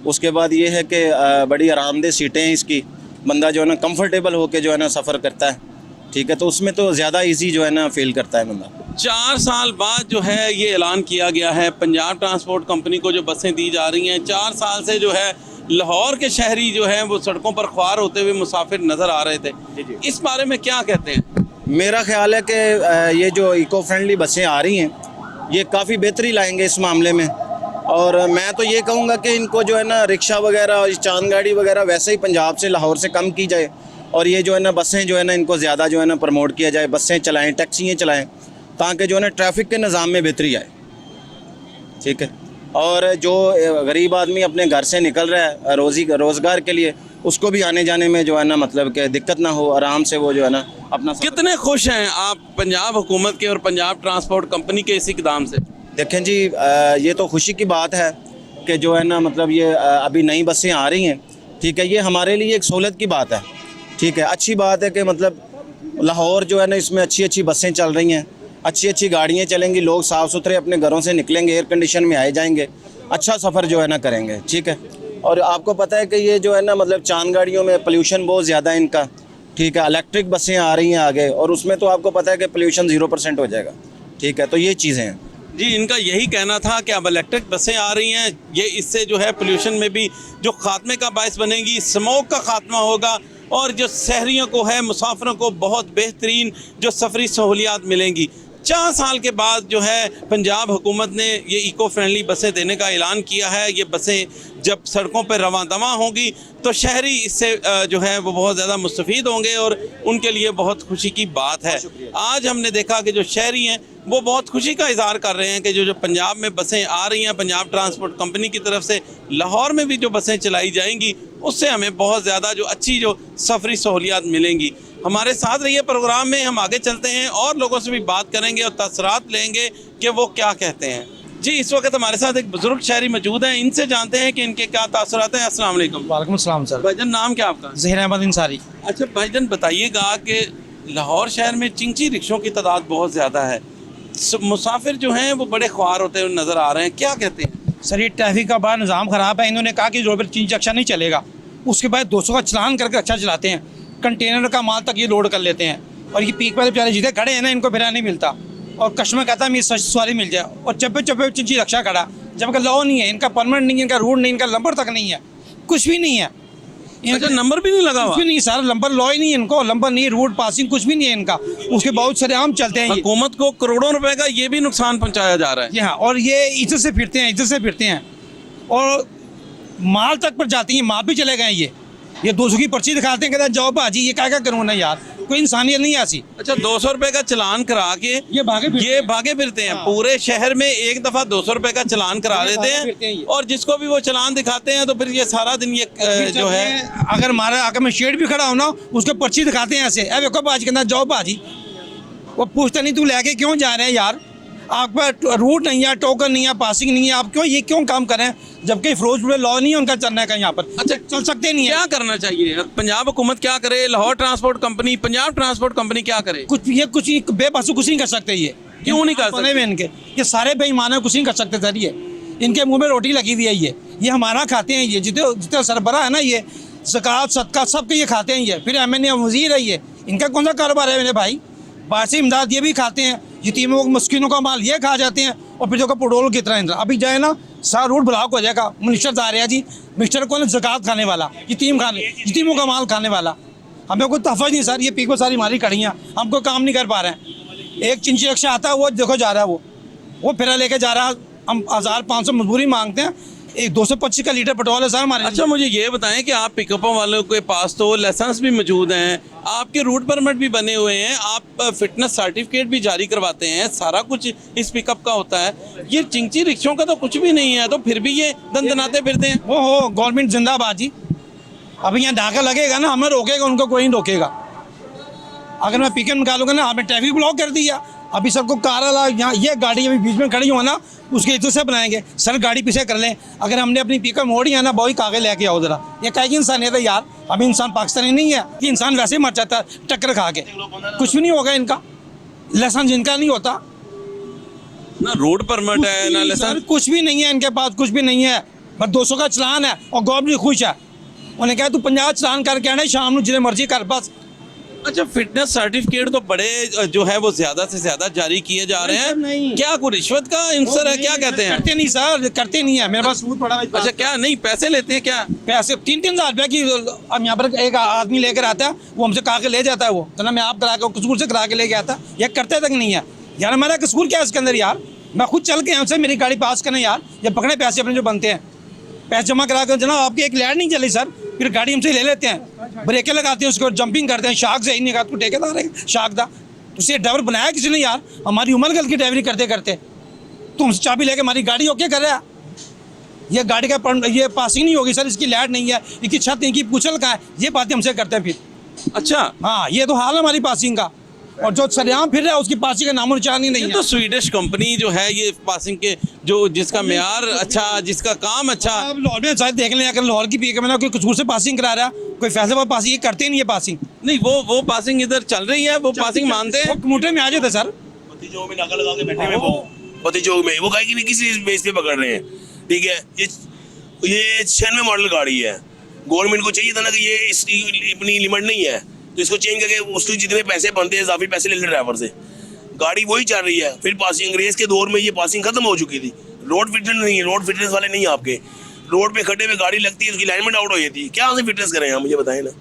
उसके बाद ये है कि बड़ी आरामदेह सीटें हैं इसकी, बंदा जो है ना कंफर्टेबल होके जो है ना सफ़र करता है, ठीक है। तो उसमें तो ज़्यादा इजी जो है ना फील करता है बंदा। 4 साल बाद जो है ये ऐलान किया गया है पंजाब ट्रांसपोर्ट कंपनी को जो बसें दी जा रही हैं। 4 साल से जो है लाहौर के शहरी जो हैं वो सड़कों पर ख्वार होते हुए मुसाफिर नज़र आ रहे थे, इस बारे में क्या कहते हैं? मेरा ख्याल है कि ये जो इको फ्रेंडली बसें आ रही हैं ये काफ़ी बेहतरी लाएंगे इस मामले में। और मैं तो ये कहूँगा कि इनको जो है ना रिक्शा वगैरह और चांद गाड़ी वगैरह वैसे ही पंजाब से लाहौर से कम की जाए और ये जो है ना बसें जो है ना इनको ज़्यादा जो है ना प्रमोट किया जाए, बसें चलाएँ, टैक्सियाँ चलाएँ, ताकि जो है ना ट्रैफिक के निज़ाम में बेहतरी आए। ठीक है, और जो गरीब आदमी अपने घर से निकल रहा है रोज़गार के लिए, उसको भी आने जाने में जो है ना मतलब कि दिक्कत ना हो, आराम से वो जो है ना अपना कितने खुश हैं आप पंजाब हुकूमत के और पंजाब ट्रांसपोर्ट कंपनी के इस इकदाम से? देखें जी, ये तो खुशी की बात है कि जो है ना मतलब ये अभी नई बसें आ रही हैं, ठीक है, ये हमारे लिए एक सहूलत की बात है, ठीक है। अच्छी बात है कि मतलब लाहौर जो है ना इसमें अच्छी अच्छी बसें चल रही हैं, अच्छी अच्छी गाड़ियाँ चलेंगी, लोग साफ़ सुथरे अपने घरों से निकलेंगे, एयर कंडीशन में आए जाएंगे, अच्छा सफ़र जो है ना करेंगे, ठीक है। और आपको पता है कि ये जो है ना मतलब चांद गाड़ियों में पोल्यूशन बहुत ज़्यादा है इनका, ठीक है। इलेक्ट्रिक बसें आ रही हैं आगे, और उसमें तो आपको पता है कि पोल्यूशन 0% हो जाएगा, ठीक है। तो ये चीज़ें हैं जी, इनका यही कहना था कि अब इलेक्ट्रिक बसें आ रही हैं, ये इससे जो है पोल्यूशन में भी जो खात्मे का बायस बनेगी, स्मोक का खात्मा होगा, और जो शहरियों को है, मुसाफिरों को बहुत बेहतरीन जो सफरी सहूलियात मिलेंगी। 4 साल के बाद जो है पंजाब हुकूमत ने ये इको फ्रेंडली बसें देने का ऐलान किया है। ये बसें जब सड़कों पर रवां दवा होंगी तो शहरी इससे जो है वो बहुत ज़्यादा मुस्तफ़ीद होंगे, और उनके लिए बहुत खुशी की बात है। आज हमने देखा कि जो शहरी हैं वो बहुत खुशी का इज़हार कर रहे हैं कि जो पंजाब में बसें आ रही हैं पंजाब ट्रांसपोर्ट कंपनी की तरफ से, लाहौर में भी जो बसें चलाई जाएंगी उससे हमें बहुत ज़्यादा जो अच्छी जो सफरी सहूलियात मिलेंगी। हमारे साथ रहिए प्रोग्राम में, हम आगे चलते हैं और लोगों से भी बात करेंगे और तसरात लेंगे कि वो क्या कहते हैं। जी, इस वक्त हमारे साथ एक बुजुर्ग शहरी मौजूद हैं, इनसे जानते हैं कि इनके क्या तासुरात हैं। अस्सलाम वालेकुम। वालेकुम अस्सलाम सर। भाईजान, नाम क्या आपका? ज़हीर अहमद अंसारी। अच्छा भाईजान, बताइएगा कि लाहौर शहर में चिंची रिक्शों की तादाद बहुत ज़्यादा है, मुसाफिर जो हैं वो बड़े ख्वार होते हुए नज़र आ रहे हैं, क्या कहते हैं? सर ये ट्रैफिक का बड़ा निज़ाम ख़राब है। इन्होंने कहा कि रोड पर चिंची रिक्शा नहीं चलेगा, उसके बाद 200 का चलान करके अच्छा चलाते हैं, कंटेनर का माल तक ये लोड कर लेते हैं, और ये पीक वाले बेचारे जिधर खड़े हैं ना इनको फिर नहीं मिलता, और कस्टमर कहता है मेरी सवारी मिल जाए, और चप्पे चप्पे चिंची रिक्शा खड़ा, जबकि लॉ नहीं है इनका, परमानेंट नहीं है इनका, रूट नहीं, इनका नंबर तक नहीं है, कुछ भी नहीं है। अच्छा, नंबर भी नहीं लगा हुआ? कुछ भी नहीं सर, नंबर लॉ ही नहीं है इनको, नंबर नहीं, रूट पासिंग कुछ भी नहीं है इनका, उसके बहुत सारे आम चलते हैं। हुकूमत को करोड़ों रुपए का ये भी नुकसान पहुंचाया जा रहा है। जी हाँ, और ये इधर से फिरते हैं और माल तक पर जाती हैं, माल भी चले गए ये 200 की पर्ची दिखाते हैं, कहते हैं जाओ भाजी, ये क्या करूँ ना यार, कोई इंसानियत नहीं ऐसी। अच्छा, 200 रुपए का चलान करा के ये भागे फिरते हैं। पूरे शहर में एक दफ़ा 200 रुपए का चलान करा देते हैं, और जिसको भी वो चलान दिखाते हैं तो फिर ये सारा दिन ये जो है, अगर मैं शेड भी खड़ा हूँ ना, उसको पर्ची दिखाते हैं ऐसे, अब देखो भाजी कहना जाओ भाजी, वो पूछते नहीं तू लेके क्यों जा रहे हैं यार, आप पर रूट नहीं है, टोकन नहीं है, पासिंग नहीं है, आप क्यों काम करें, जबकि फिरोजपुर लॉ नहीं है उनका चलने का यहाँ पर। अच्छा, चल सकते नहीं है। क्या करना चाहिए पंजाब हुकूमत, क्या करे? Lahore transport company, Punjab transport company क्या करे? कुछ बेबसू कुछ नहीं कर सकते। ये क्यों नहीं कर सकते? इनके ये सारे बेईमान है, कुछ नहीं कर सकते सर। ये इनके मुंह में रोटी लगी हुई है, ये हमारा खाते हैं, ये जितने सरबराह है ना, ये ज़कात सदका सब ये खाते हैं, ये फिर MNA वज़ीर है, ये इनका कौन सा कारोबार है मेरे भाई? बाहर से इमदाद ये भी खाते हैं, यतीमों मस्किनों का माल ये खा जाते हैं, और फिर जो पेट्रोल कितना इंतरा अभी जाए ना सारा रूट ब्लॉक हो जाएगा। मिनिस्टर आ रहा है जी, मिनिस्टर कौन है? ज़कात खाने वाला, यतीमों का माल खाने वाला। हमें कोई तहफ़्फ़ुज़ नहीं सर, ये पीको सारी हमारी कड़ियाँ, हम कोई काम नहीं कर पा रहे हैं। एक चिंची रिक्शा आता है, वो देखो जा रहा है, वो फिर लेके जा रहा है, हम 1500 मजबूरी मांगते हैं, एक 225 का लीटर पेट्रोल है सर हमारे। अच्छा, मुझे ये बताएं कि आप पिकअपों वालों के पास तो लाइसेंस भी मौजूद हैं, आपके रूट परमिट भी बने हुए हैं, आप फिटनेस सर्टिफिकेट भी जारी करवाते हैं, सारा कुछ इस पिकअप का होता है, ये चिंची रिक्शों का तो कुछ भी नहीं है, तो फिर भी ये दंदनाते फिरते हैं। वो हो गवर्नमेंट जिंदाबाद जी। अभी यहाँ डाका लगेगा ना, हमें रोकेगा, उनको कोई नहीं रोकेगा। अगर मैं पिकअप निकालूंगा ना, हमें ट्रैफिक ब्लॉक कर दिया। अभी सबको कार वाला यहाँ ये गाड़ी अभी बीच में खड़ी हो ना, उसके इधर से बनाएंगे सर, गाड़ी पीछे कर लें। अगर हमने अपनी पिकअप मोड़ी है ना, बहुत कागज लेके आओ जरा, ये क्या इंसानियत है यार? अभी इंसान पाकिस्तानी नहीं है कि इंसान वैसे ही मर जाता है टक्कर खा के, कुछ भी नहीं होगा इनका। लाइसेंस जिनका नहीं होता ना, रोड परमिट है ना लाइसेंस, कुछ भी नहीं है इनके पास, कुछ भी नहीं है, बस 200 का चलान है, और गवर्नमेंट खुश है। उन्हें कहा तू 50 चलान करके आना शाम को जितने मर्जी कर बस। अच्छा, फिटनेस सर्टिफिकेट तो बड़े जो है वो ज़्यादा से ज़्यादा जारी किए जा रहे हैं, नहीं क्या कोई रिश्वत का इंसर है? क्या कहते हैं? करते नहीं सर, करते नहीं है, मेरे पास सबूत पड़ा है। अच्छा, क्या नहीं पैसे लेते हैं? क्या पैसे 3-3 हज़ार रुपये की हम यहाँ पर एक आदमी लेकर आता है, वो हमसे कहा के ले जाता है, वो कहना मैं आप करा के कसूर से करा के लेके आता, ये करते तक नहीं है यार। हमारा कसूर क्या है इसके अंदर यार? मैं खुद चल के यहाँ से मेरी गाड़ी पास करें यार, ये पकड़े पैसे अपने जो बनते हैं, पैसे जमा करा कर जनाब आपकी एक लाइट नहीं चली सर, फिर गाड़ी हमसे ले लेते हैं, ब्रेकें लगाते हैं, उसको जंपिंग करते हैं, शाख से ही नहीं कहा तो ठेकेदार है शाख दा, उसे ड्राइवर बनाया किसी ने यार? हमारी उम्र गल की ड्राइवरी करते करते तो हमसे चाबी लेके हमारी गाड़ी ओके कर रहा है, ये गाड़ी का ये पासिंग नहीं होगी सर, इसकी लाइट नहीं है, इसकी छत नहीं, की कुचल का है, ये बातें हमसे करते हैं फिर। अच्छा, हाँ, ये तो हाल है हमारी पासिंग का, और जो सरेआम फिर रहा है उसकी पासिंग का नामो निशान ही नहीं ये है। तो स्वीडिश कंपनी जो है ये पासिंग के जो जिसका मेयार अच्छा, जिसका काम अच्छा। अब लाहौर में शायद देख लें, अगर लाहौर की पीके मैंने कोई कसूर से पासिंग करा रहा है, कोई फैसलाबाद पासिंग, ये करते नहीं है पासिंग। नहीं, वो पासिंग इधर चल रही है, वो पासिंग मानते हैं, मोटे में आ जाते सर। जो में नाका लगा के बैठे हैं वो पति चौक में, वो कहीं किसी बेस पे पकड़ रहे हैं। ठीक है, ये 96 मॉडल गाड़ी है, गवर्नमेंट को चाहिए था ना कि ये इसकी अपनी लिमिट नहीं है, तो इसको चेंज करके उसके जितने पैसे बनते हैं इजाफी पैसे ले ले ड्राइवर से। गाड़ी वही चल रही है। फिर पासिंग, अंग्रेज के दौर में ये पासिंग खत्म हो चुकी थी, रोड फिटनेस नहीं है, रोड फिटनेस वाले नहीं है आपके। रोड पे खड्डे में गाड़ी लगती है, उसकी अलाइनमेंट आउट हो जाती है, क्या से फिटनेस करें हम, मुझे बताएं ना।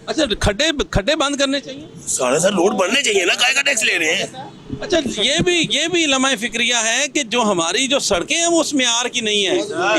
अच्छा, खड्डे बंद करने चाहिए सारा सर, रोड बनने चाहिए ना, काय का टैक्स ले रहे हैं। अच्छा, ये भी लम्हा फिक्रिया है कि जो हमारी जो सड़कें हैं वो उस मेयार की नहीं है।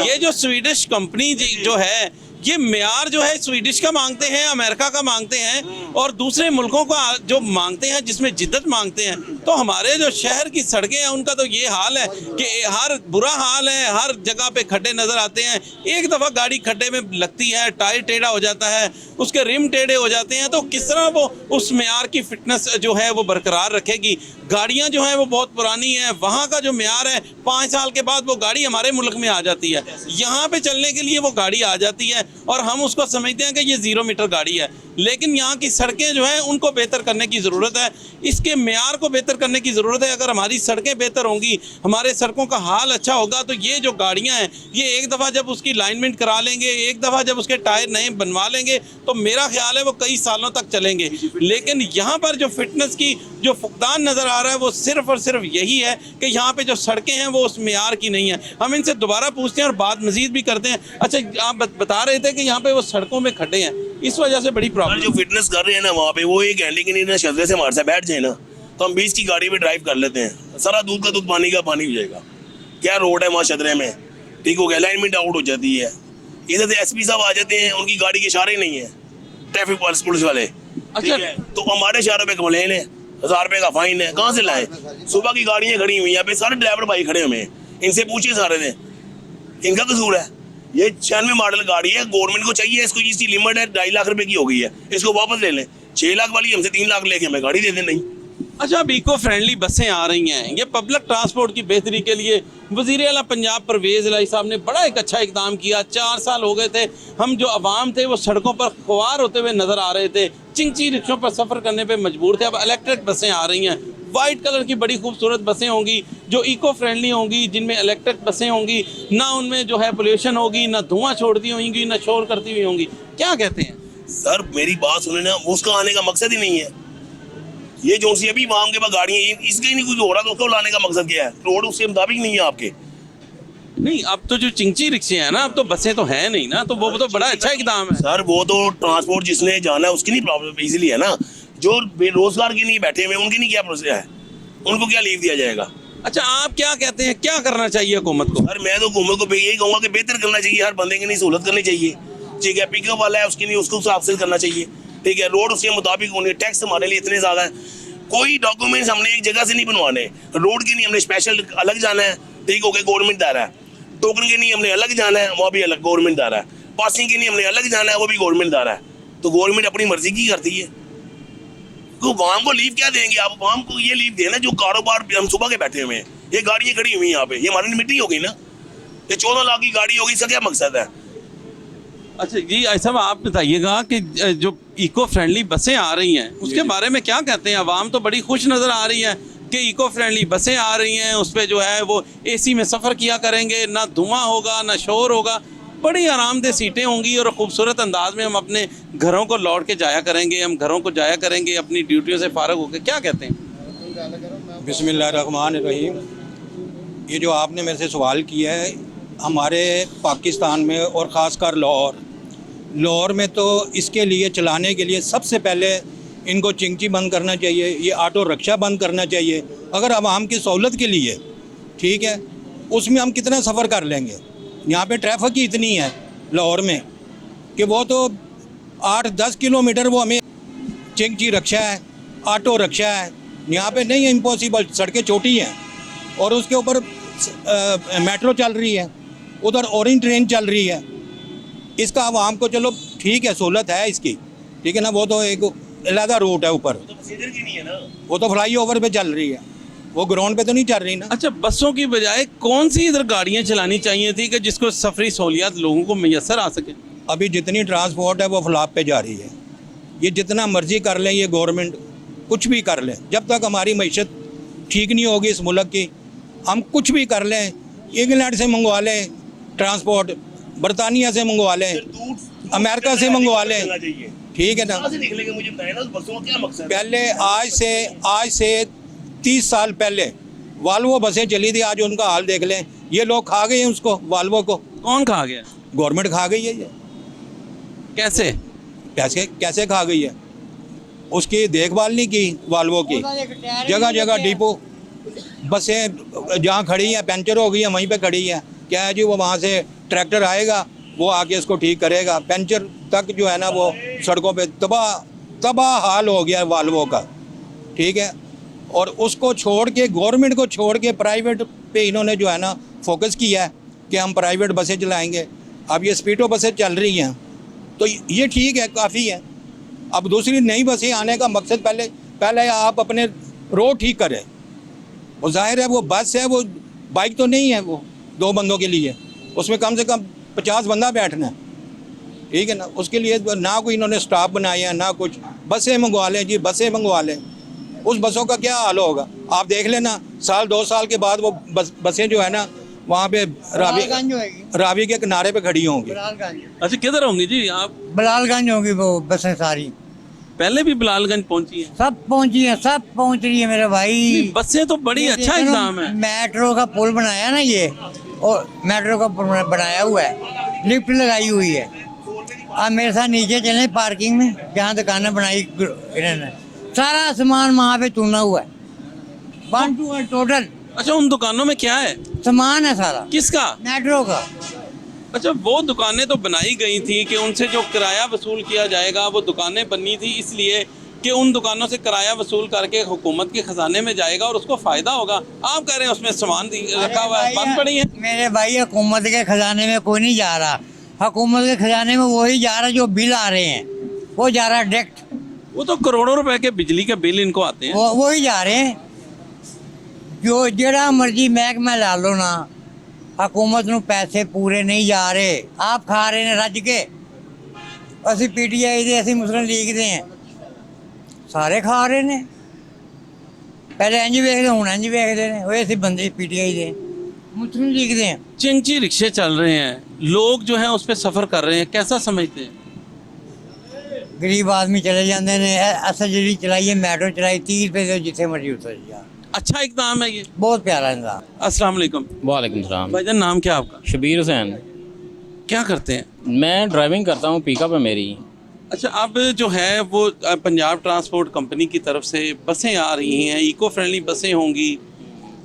ये जो स्वीडिश कंपनी जो है, ये मेयार जो है स्वीडिश का मांगते हैं, अमेरिका का मांगते हैं, और दूसरे मुल्कों का जो मांगते हैं, जिसमें जिद्दत मांगते हैं। तो हमारे जो शहर की सड़कें हैं उनका तो ये हाल है कि हर बुरा हाल है, हर जगह पे खड्डे नज़र आते हैं। एक दफ़ा गाड़ी खड्डे में लगती है, टायर टेढ़ा हो जाता है, उसके रिम टेढ़े हो जाते हैं, तो किस तरह वो उस मेयार की फिटनेस जो है वो बरकरार रखेगी। गाड़ियाँ जो हैं वो बहुत पुरानी हैं, वहाँ का जो मेयार है 5 साल के बाद वो गाड़ी हमारे मुल्क में आ जाती है, यहाँ पे चलने के लिए वो गाड़ी आ जाती है और हम उसको समझते हैं कि ये 0 मीटर गाड़ी है। लेकिन यहाँ की सड़कें जो हैं उनको बेहतर करने की ज़रूरत है, इसके मेयार को बेहतर करने की ज़रूरत है। अगर हमारी सड़कें बेहतर होंगी, हमारे सड़कों का हाल अच्छा होगा, तो ये जो गाड़ियाँ हैं ये एक दफ़ा जब उसकी अलाइनमेंट करा लेंगे, एक दफ़ा जब उसके टायर नए बनवा लेंगे, तो मेरा ख्याल है वो कई सालों तक चलेंगे। लेकिन यहाँ पर जो फिटनेस की जो फुकदान नज़र आ रहा है वो सिर्फ़ और सिर्फ यही है कि यहाँ पे जो सड़कें हैं वो उस मेयार की नहीं है। हम इनसे दोबारा पूछते हैं और बात मज़ीद भी करते हैं। अच्छा, आप बता रहे थे कि यहाँ पे वो सड़कों में खड्डे हैं, इस वजह से बड़ी प्रॉब्लम। जो फिटनेस कर रहे हैं ना वहाँ पे, वो एक हैंडलिंग नहीं ना, शजरे से हमारे साथ बैठ जाए ना, तो हम 20 की गाड़ी पे ड्राइव कर लेते हैं, सारा दूध का दूध पानी का पानी हो जाएगा। क्या रोड है वहाँ शजरे में, ठीक हो गया, अलाइनमेंट आउट हो जाती है। इधर से एसपी साहब आ जाते हैं, उनकी गाड़ी के इशारे नहीं है, ट्रैफिक पुलिस वाले। अच्छा, तो हमारे इशारों पे कंप्लेन है, 1000 रुपये का फाइन है, कहाँ से लाए? सुबह की गाड़ियाँ खड़ी हुई यहाँ पे, सारे ड्राइवर भाई खड़े हुए हैं, इनसे पूछिए सारे ने, इनका कसूर है। ये 96 मॉडल गाड़ी है, गवर्नमेंट को चाहिए, इसको इसकी लिमिट है 2.5 लाख रुपए की हो गई है, इसको वापस ले लें। 6 लाख वाली हमसे 3 लाख लेके हमें गाड़ी दे दें। नहीं, अच्छा, अब इको फ्रेंडली बसें आ रही हैं, ये पब्लिक ट्रांसपोर्ट की बेहतरी के लिए वज़ीर आला पंजाब परवेज़ इलाही साहब ने बड़ा एक अच्छा इकदाम किया। 4 साल हो गए थे, हम जो अवाम थे वो सड़कों पर ख्वार होते हुए नज़र आ रहे थे, चिंची रिक्शों पर सफ़र करने पे मजबूर थे। अब इलेक्ट्रिक बसें आ रही हैं, वाइट कलर की बड़ी खूबसूरत बसें होंगी जो इको फ्रेंडली होंगी, जिनमें इलेक्ट्रिक बसें होंगी, ना उनमें जो है पोल्यूशन होगी, ना धुआं छोड़ती होंगी, ना शोर करती हुई होंगी। क्या कहते हैं सर? मेरी बात सुने ना, उसका आने का मकसद ही नहीं है। ये जो सी अभी वहाँ के पास गाड़ियाँ, इसके ही नहीं कुछ हो रहा, तो उसको लाने का मकसद क्या है? रोड उसके मुताबिक नहीं है आपके। नहीं, अब तो जो चिंची रिक्शे हैं ना, अब तो बसें तो है नहीं ना, तो वो तो बड़ा अच्छा इकदाम है। सर, वो तो ट्रांसपोर्ट जिसने जाना है उसकी नहीं प्रॉब्लम इजीली है ना, जो बेरोजगार के नहीं बैठे हुए उनकी नहीं क्या प्रोसेस है, उनको क्या लीव दिया जाएगा? अच्छा, आप क्या कहते हैं, क्या करना चाहिए हुकूमत को? सर, मैं तो हुकूमत को यही कहूँगा कि बेहतर करना चाहिए, हर बंदे की नहीं सहूलत करनी चाहिए। ठीक है, पिकअप वाला है उसकी नहीं, उसको हासिल करना चाहिए। ठीक है, रोड उसके मुताबिक होने, टैक्स हमारे लिए इतने ज़्यादा है, कोई डॉक्यूमेंट्स हमने एक जगह से नहीं बनवाने, रोड के नहीं हमने स्पेशल अलग जाना है, ठीक हो गया, गवर्नमेंट दायरा है। टोकन के नहीं हमने अलग जाना है, वो भी अलग गवर्नमेंट दायरा है। पासिंग के नहीं हमने अलग जाना है, वो भी गवर्नमेंट दायरा है। तो गवर्नमेंट अपनी मर्जी की करती है, तो वाम को लीव क्या देंगे आप? वाम को ये लीव देना जो कारोबार हम सुबह के बैठे हुए हैं, ये गाड़ियाँ खड़ी हुई हैं यहाँ पे, ये हमारी लिमिट नहीं होगी ना, ये 14 लाख की गाड़ी होगी, इसका क्या मकसद है? अच्छा जी, ऐसा आप बताइएगा कि जो इको फ्रेंडली बसें आ रही हैं उसके बारे में क्या कहते हैं? आवाम तो बड़ी खुश नज़र आ रही है कि इको फ्रेंडली बसें आ रही हैं, उस पर जो है वो एसी में सफ़र किया करेंगे, ना धुआं होगा, ना शोर होगा, बड़ी आरामदेह सीटें होंगी और खूबसूरत अंदाज में हम अपने घरों को लौट के जाया करेंगे, हम घरों को जाया करेंगे अपनी ड्यूटियों से फारग होकर। क्या कहते हैं? बिस्मिल्लाहिर्रहमानिर्रहीम। ये जो आपने मेरे से सवाल किया है, हमारे पाकिस्तान में और ख़ासकर लाहौर में तो इसके लिए चलाने के लिए सबसे पहले इनको चिंची बंद करना चाहिए, ये ऑटो रिक्शा बंद करना चाहिए। अगर आवाम की सहूलत के लिए, ठीक है, उसमें हम कितना सफ़र कर लेंगे? यहाँ पे ट्रैफिक ही इतनी है लाहौर में कि वो तो 8-10 किलोमीटर वो हमें चिंची रिक्शा है, ऑटो रिक्शा है, यहाँ पे नहीं है, इम्पॉसिबल। सड़कें छोटी हैं और उसके ऊपर मेट्रो चल रही है, उधर ऑरेंज ट्रेन चल रही है। इसका आवाम को चलो ठीक है, सहूलत है इसकी, ठीक है ना, वो तो एक अलहदा रूट है ऊपर, पैसेंजर की नहीं है ना। वो तो फ्लाई ओवर पे चल रही है, वो ग्राउंड पे तो नहीं चल रही ना। अच्छा, बसों की बजाय कौन सी इधर गाड़ियाँ चलानी चाहिए थी कि जिसको सफरी सहूलियात लोगों को मैसर आ सके? अभी जितनी ट्रांसपोर्ट है वो फ्लॉप पे जा रही है। ये जितना मर्जी कर लें, ये गवर्नमेंट कुछ भी कर लें, जब तक हमारी मईशत ठीक नहीं होगी इस मुल्क की, हम कुछ भी कर लें, इंग्लैंड से मंगवा लें ट्रांसपोर्ट, बरतानिया से मंगवा लें, अमेरिका से मंगवा लें, ठीक है ना। निकलेंगे मुझे बताएं ना, बसों का क्या मकसद? पहले आज से 30 साल पहले वाल्वो बसें चली थी, आज उनका हाल देख लें। ये लोग खा गए हैं उसको, वाल्वो को। कौन खा गया? गवर्नमेंट खा गई है। ये कैसे कैसे खा गई है? उसकी देखभाल नहीं की वाल्वो की। जगह जगह डिपो बसें जहाँ खड़ी हैं पंचर हो गई हैं, वहीं पे खड़ी हैं। क्या है जी, वो वहाँ से ट्रैक्टर आएगा, वो आके इसको ठीक करेगा। पंचर तक जो है ना वो सड़कों पे तबाह हाल हो गया है वाल्वो का, ठीक है। और उसको छोड़ के, गवर्नमेंट को छोड़ के प्राइवेट पे इन्होंने जो है ना फोकस किया है कि हम प्राइवेट बसें चलाएंगे। अब ये स्पीडो बसें चल रही हैं तो ये ठीक है, काफ़ी है। अब दूसरी नई बसें आने का मकसद पहले आप अपने रोड ठीक करें। वो जाहिर है वो बस है, वो बाइक तो नहीं है, वो 2 बंदों के लिए, उसमें कम से कम 50 बंदा बैठना है, ठीक है ना। उसके लिए ना कोई इन्होंने स्टाफ बनाया है, ना कुछ। बसें मंगवा लें जी, बसें मंगवा लें। उस बसों का क्या हाल होगा आप देख लेना। 2 साल के बाद वो बसें जो है ना वहाँ पे रावी के किनारे पे खड़ी होंगी। अच्छा, किधर होंगी जी आप? बलालगंज होंगी वो बसें सारी। पहले भी बिलालगंज पहुंची है? सब पहुंची है, सब पहुंच रही है मेरे भाई। बसें तो बड़ी अच्छा इंतजाम है। मेट्रो का पुल बनाया ना ये, और मेट्रो का पुल बनाया हुआ है, लिफ्ट लगाई हुई है। आप मेरे साथ नीचे चलें पार्किंग में, जहाँ दुकानें बनाई इन्होंने, सारा सामान वहाँ पे चुना हुआ है, 1 to 1 टोटल। अच्छा, उन दुकानों में क्या है? सामान है सारा। किसका? मेट्रो का। अच्छा, वो दुकानें तो बनाई गई थी कि उनसे जो किराया वसूल किया जाएगा, वो दुकानें बनी थी इसलिए कि उन दुकानों से किराया वसूल करके हुकूमत के खजाने में जाएगा और उसको फ़ायदा होगा। आप कह रहे हैं उसमें सामान रखा हुआ है, बंद पड़ी है। मेरे भाई, हुकूमत के खजाने में कोई नहीं जा रहा, हुकूमत के खजाने में वही जा रहा जो बिल आ रहे हैं, वो जा रहा डायरेक्ट। वो तो करोड़ों रुपए के बिजली के बिल इनको आते हैं, वो ही जा रहे हैं। जो जरा मर्जी महकमा ला लो ना, हुकूमत ਨੂੰ पैसे पूरे नहीं जा रहे। आप खा रहे हैं रज के। ਅਸੀਂ PTI ਦੇ, ਅਸੀਂ मुस्लिम लीग ਦੇ हैं, सारे खा रहे ने। पहले इंज वेखते, हुण इंज वेखते ने। ओए ਅਸੀਂ बंदे PTI ਦੇ, मुस्लिम लीग ਦੇ हैं। चिंची रिक्शे चल रहे हैं, लोग जो हैं उस पर सफ़र कर रहे हैं, कैसा समझते हैं? गरीब आदमी चले जाते हैं। असल जी चलाई, मेट्रो चलाई, 30 रुपये से जिथे मर्जी उतर जा। अच्छा इक़दाम है ये, बहुत प्यारा इंतजाम। अस्सलाम वालेकुम। वालेकुम सलाम। भाईजान, नाम क्या आपका? शबीर हुसैन। क्या करते हैं? मैं ड्राइविंग करता हूँ, पिकअप है मेरी। अच्छा, अब जो है वो पंजाब ट्रांसपोर्ट कंपनी की तरफ से बसें आ रही हैं, इको फ्रेंडली बसें होंगी,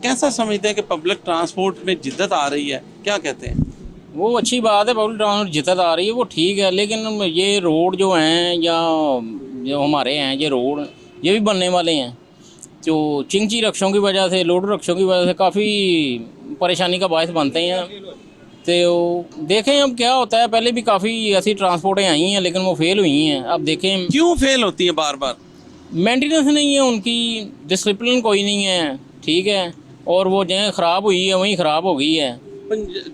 कैसा समझते हैं कि पब्लिक ट्रांसपोर्ट में जिद्दत आ रही है? क्या कहते हैं? वो अच्छी बात है, पब्लिक ट्रांसपोर्ट जिद्दत आ रही है, वो ठीक है। लेकिन ये रोड जो हैं या जो हमारे हैं, ये रोड ये भी बनने वाले हैं, जो चिंची रक्षों की वजह से, लोड रक्षों की वजह से काफ़ी परेशानी का बायस बनते हैं। तो देखें अब क्या होता है। पहले भी काफ़ी ऐसी ट्रांसपोर्टें आई हैं लेकिन वो फेल हुई हैं। अब देखें क्यों फेल होती हैं बार बार? मेंटेनेंस नहीं है उनकी, डिसिप्लिन कोई नहीं है, ठीक है, और वो जहाँ ख़राब हुई है वहीं ख़राब हो गई है।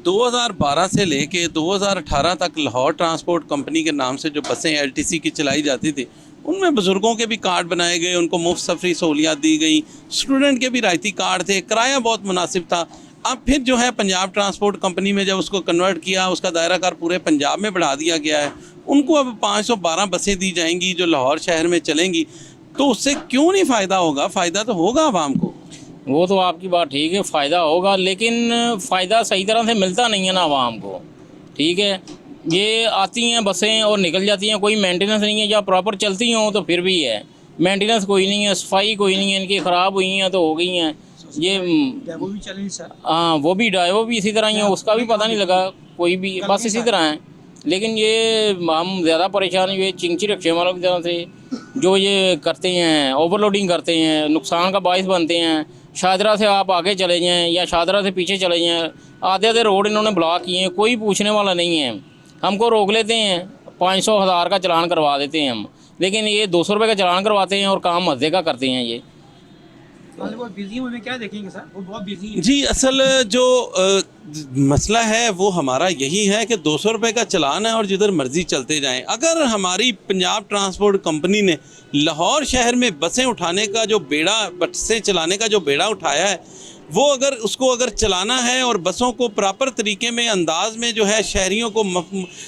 2012 से लेके 2018 तक लाहौर ट्रांसपोर्ट कंपनी के नाम से जो बसें LTC की चलाई जाती थी, उनमें बुज़ुर्गों के भी कार्ड बनाए गए, उनको मुफ्त सफरी सहूलियात दी गई, स्टूडेंट के भी रायती कार्ड थे, किराया बहुत मुनासिब था। अब फिर जो है पंजाब ट्रांसपोर्ट कंपनी में जब उसको कन्वर्ट किया, उसका दायरा कार पूरे पंजाब में बढ़ा दिया गया है। उनको अब 512 बसें दी जाएंगी जो लाहौर शहर में चलेंगी, तो उससे क्यों नहीं फ़ायदा होगा? फ़ायदा तो होगा आवाम को। वो तो आपकी बात ठीक है, फ़ायदा होगा, लेकिन फ़ायदा सही तरह से मिलता नहीं है ना आवाम को, ठीक है। ये आती हैं बसें और निकल जाती हैं, कोई मेंटेनेंस नहीं है। या प्रॉपर चलती हों तो फिर भी है, मेंटेनेंस कोई नहीं है, सफाई कोई नहीं है, इनकी ख़राब हुई हैं तो हो गई हैं। ये वो भी चलें सर। हाँ, वो भी इसी तरह ही है, उसका भी पता नहीं लगा, कोई भी बस इसी तरह है। लेकिन ये हम ज़्यादा परेशान हुए चिंची रिक्शे वालों की तरफ से, जो ये करते हैं, ओवरलोडिंग करते हैं, नुकसान का बायस बनते हैं। शाहदरा से आप आगे चले जाएं या शाहदरा से पीछे चले जाएं, आधे आधे रोड इन्होंने ब्लॉक किए हैं, कोई पूछने वाला नहीं है। हमको रोक लेते हैं, 500 1000 का चलान करवा देते हैं हम, लेकिन ये 200 रुपये का चलान करवाते हैं और काम मज़े का करते हैं ये। वो बिजी में क्या देखेंगे सर, वो बहुत बिजी है। जी, असल जो मसला है वो हमारा यही है कि 200 रुपये का चलान है और जिधर मर्जी चलते जाएं। अगर हमारी पंजाब ट्रांसपोर्ट कंपनी ने लाहौर शहर में बसें उठाने का जो बेड़ा, बसें चलाने का जो बेड़ा उठाया है, वो अगर चलाना है और बसों को प्रॉपर तरीके में अंदाज में जो है शहरियों को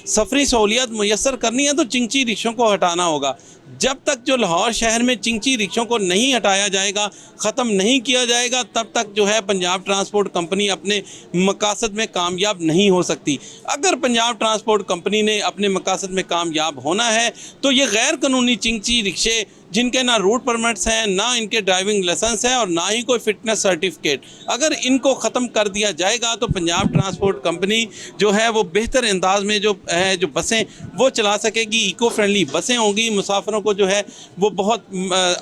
सफरी सहूलियत मुयसर करनी है, तो चिंची रिक्शों को हटाना होगा। जब तक जो लाहौर शहर में चिंची रिक्शों को नहीं हटाया जाएगा, ख़त्म नहीं किया जाएगा, तब तक जो है पंजाब ट्रांसपोर्ट कंपनी अपने मकासद में कामयाब नहीं हो सकती। अगर पंजाब ट्रांसपोर्ट कंपनी ने अपने मकासद में कामयाब होना है तो ये गैर कानूनी चिंची रिक्शे जिनके ना रूट परमिट्स हैं, ना इनके ड्राइविंग लाइसेंस है और ना ही कोई फिटनेस सर्टिफिकेट, अगर इनको ख़त्म कर दिया जाएगा तो पंजाब ट्रांसपोर्ट कंपनी जो है वो बेहतर अंदाज में जो बसें वो चला सकेगी। इको फ्रेंडली बसें होंगी, मुसाफिरों को जो है वो बहुत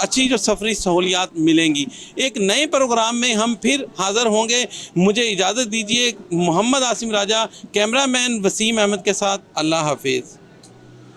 अच्छी जो सफरी सहूलियात मिलेंगी। एक नए प्रोग्राम में हम फिर हाज़िर होंगे। मुझे इजाज़त दीजिए। मोहम्मद आसिम राजा, कैमरामैन वसीम अहमद के साथ, अल्लाह हाफिज़।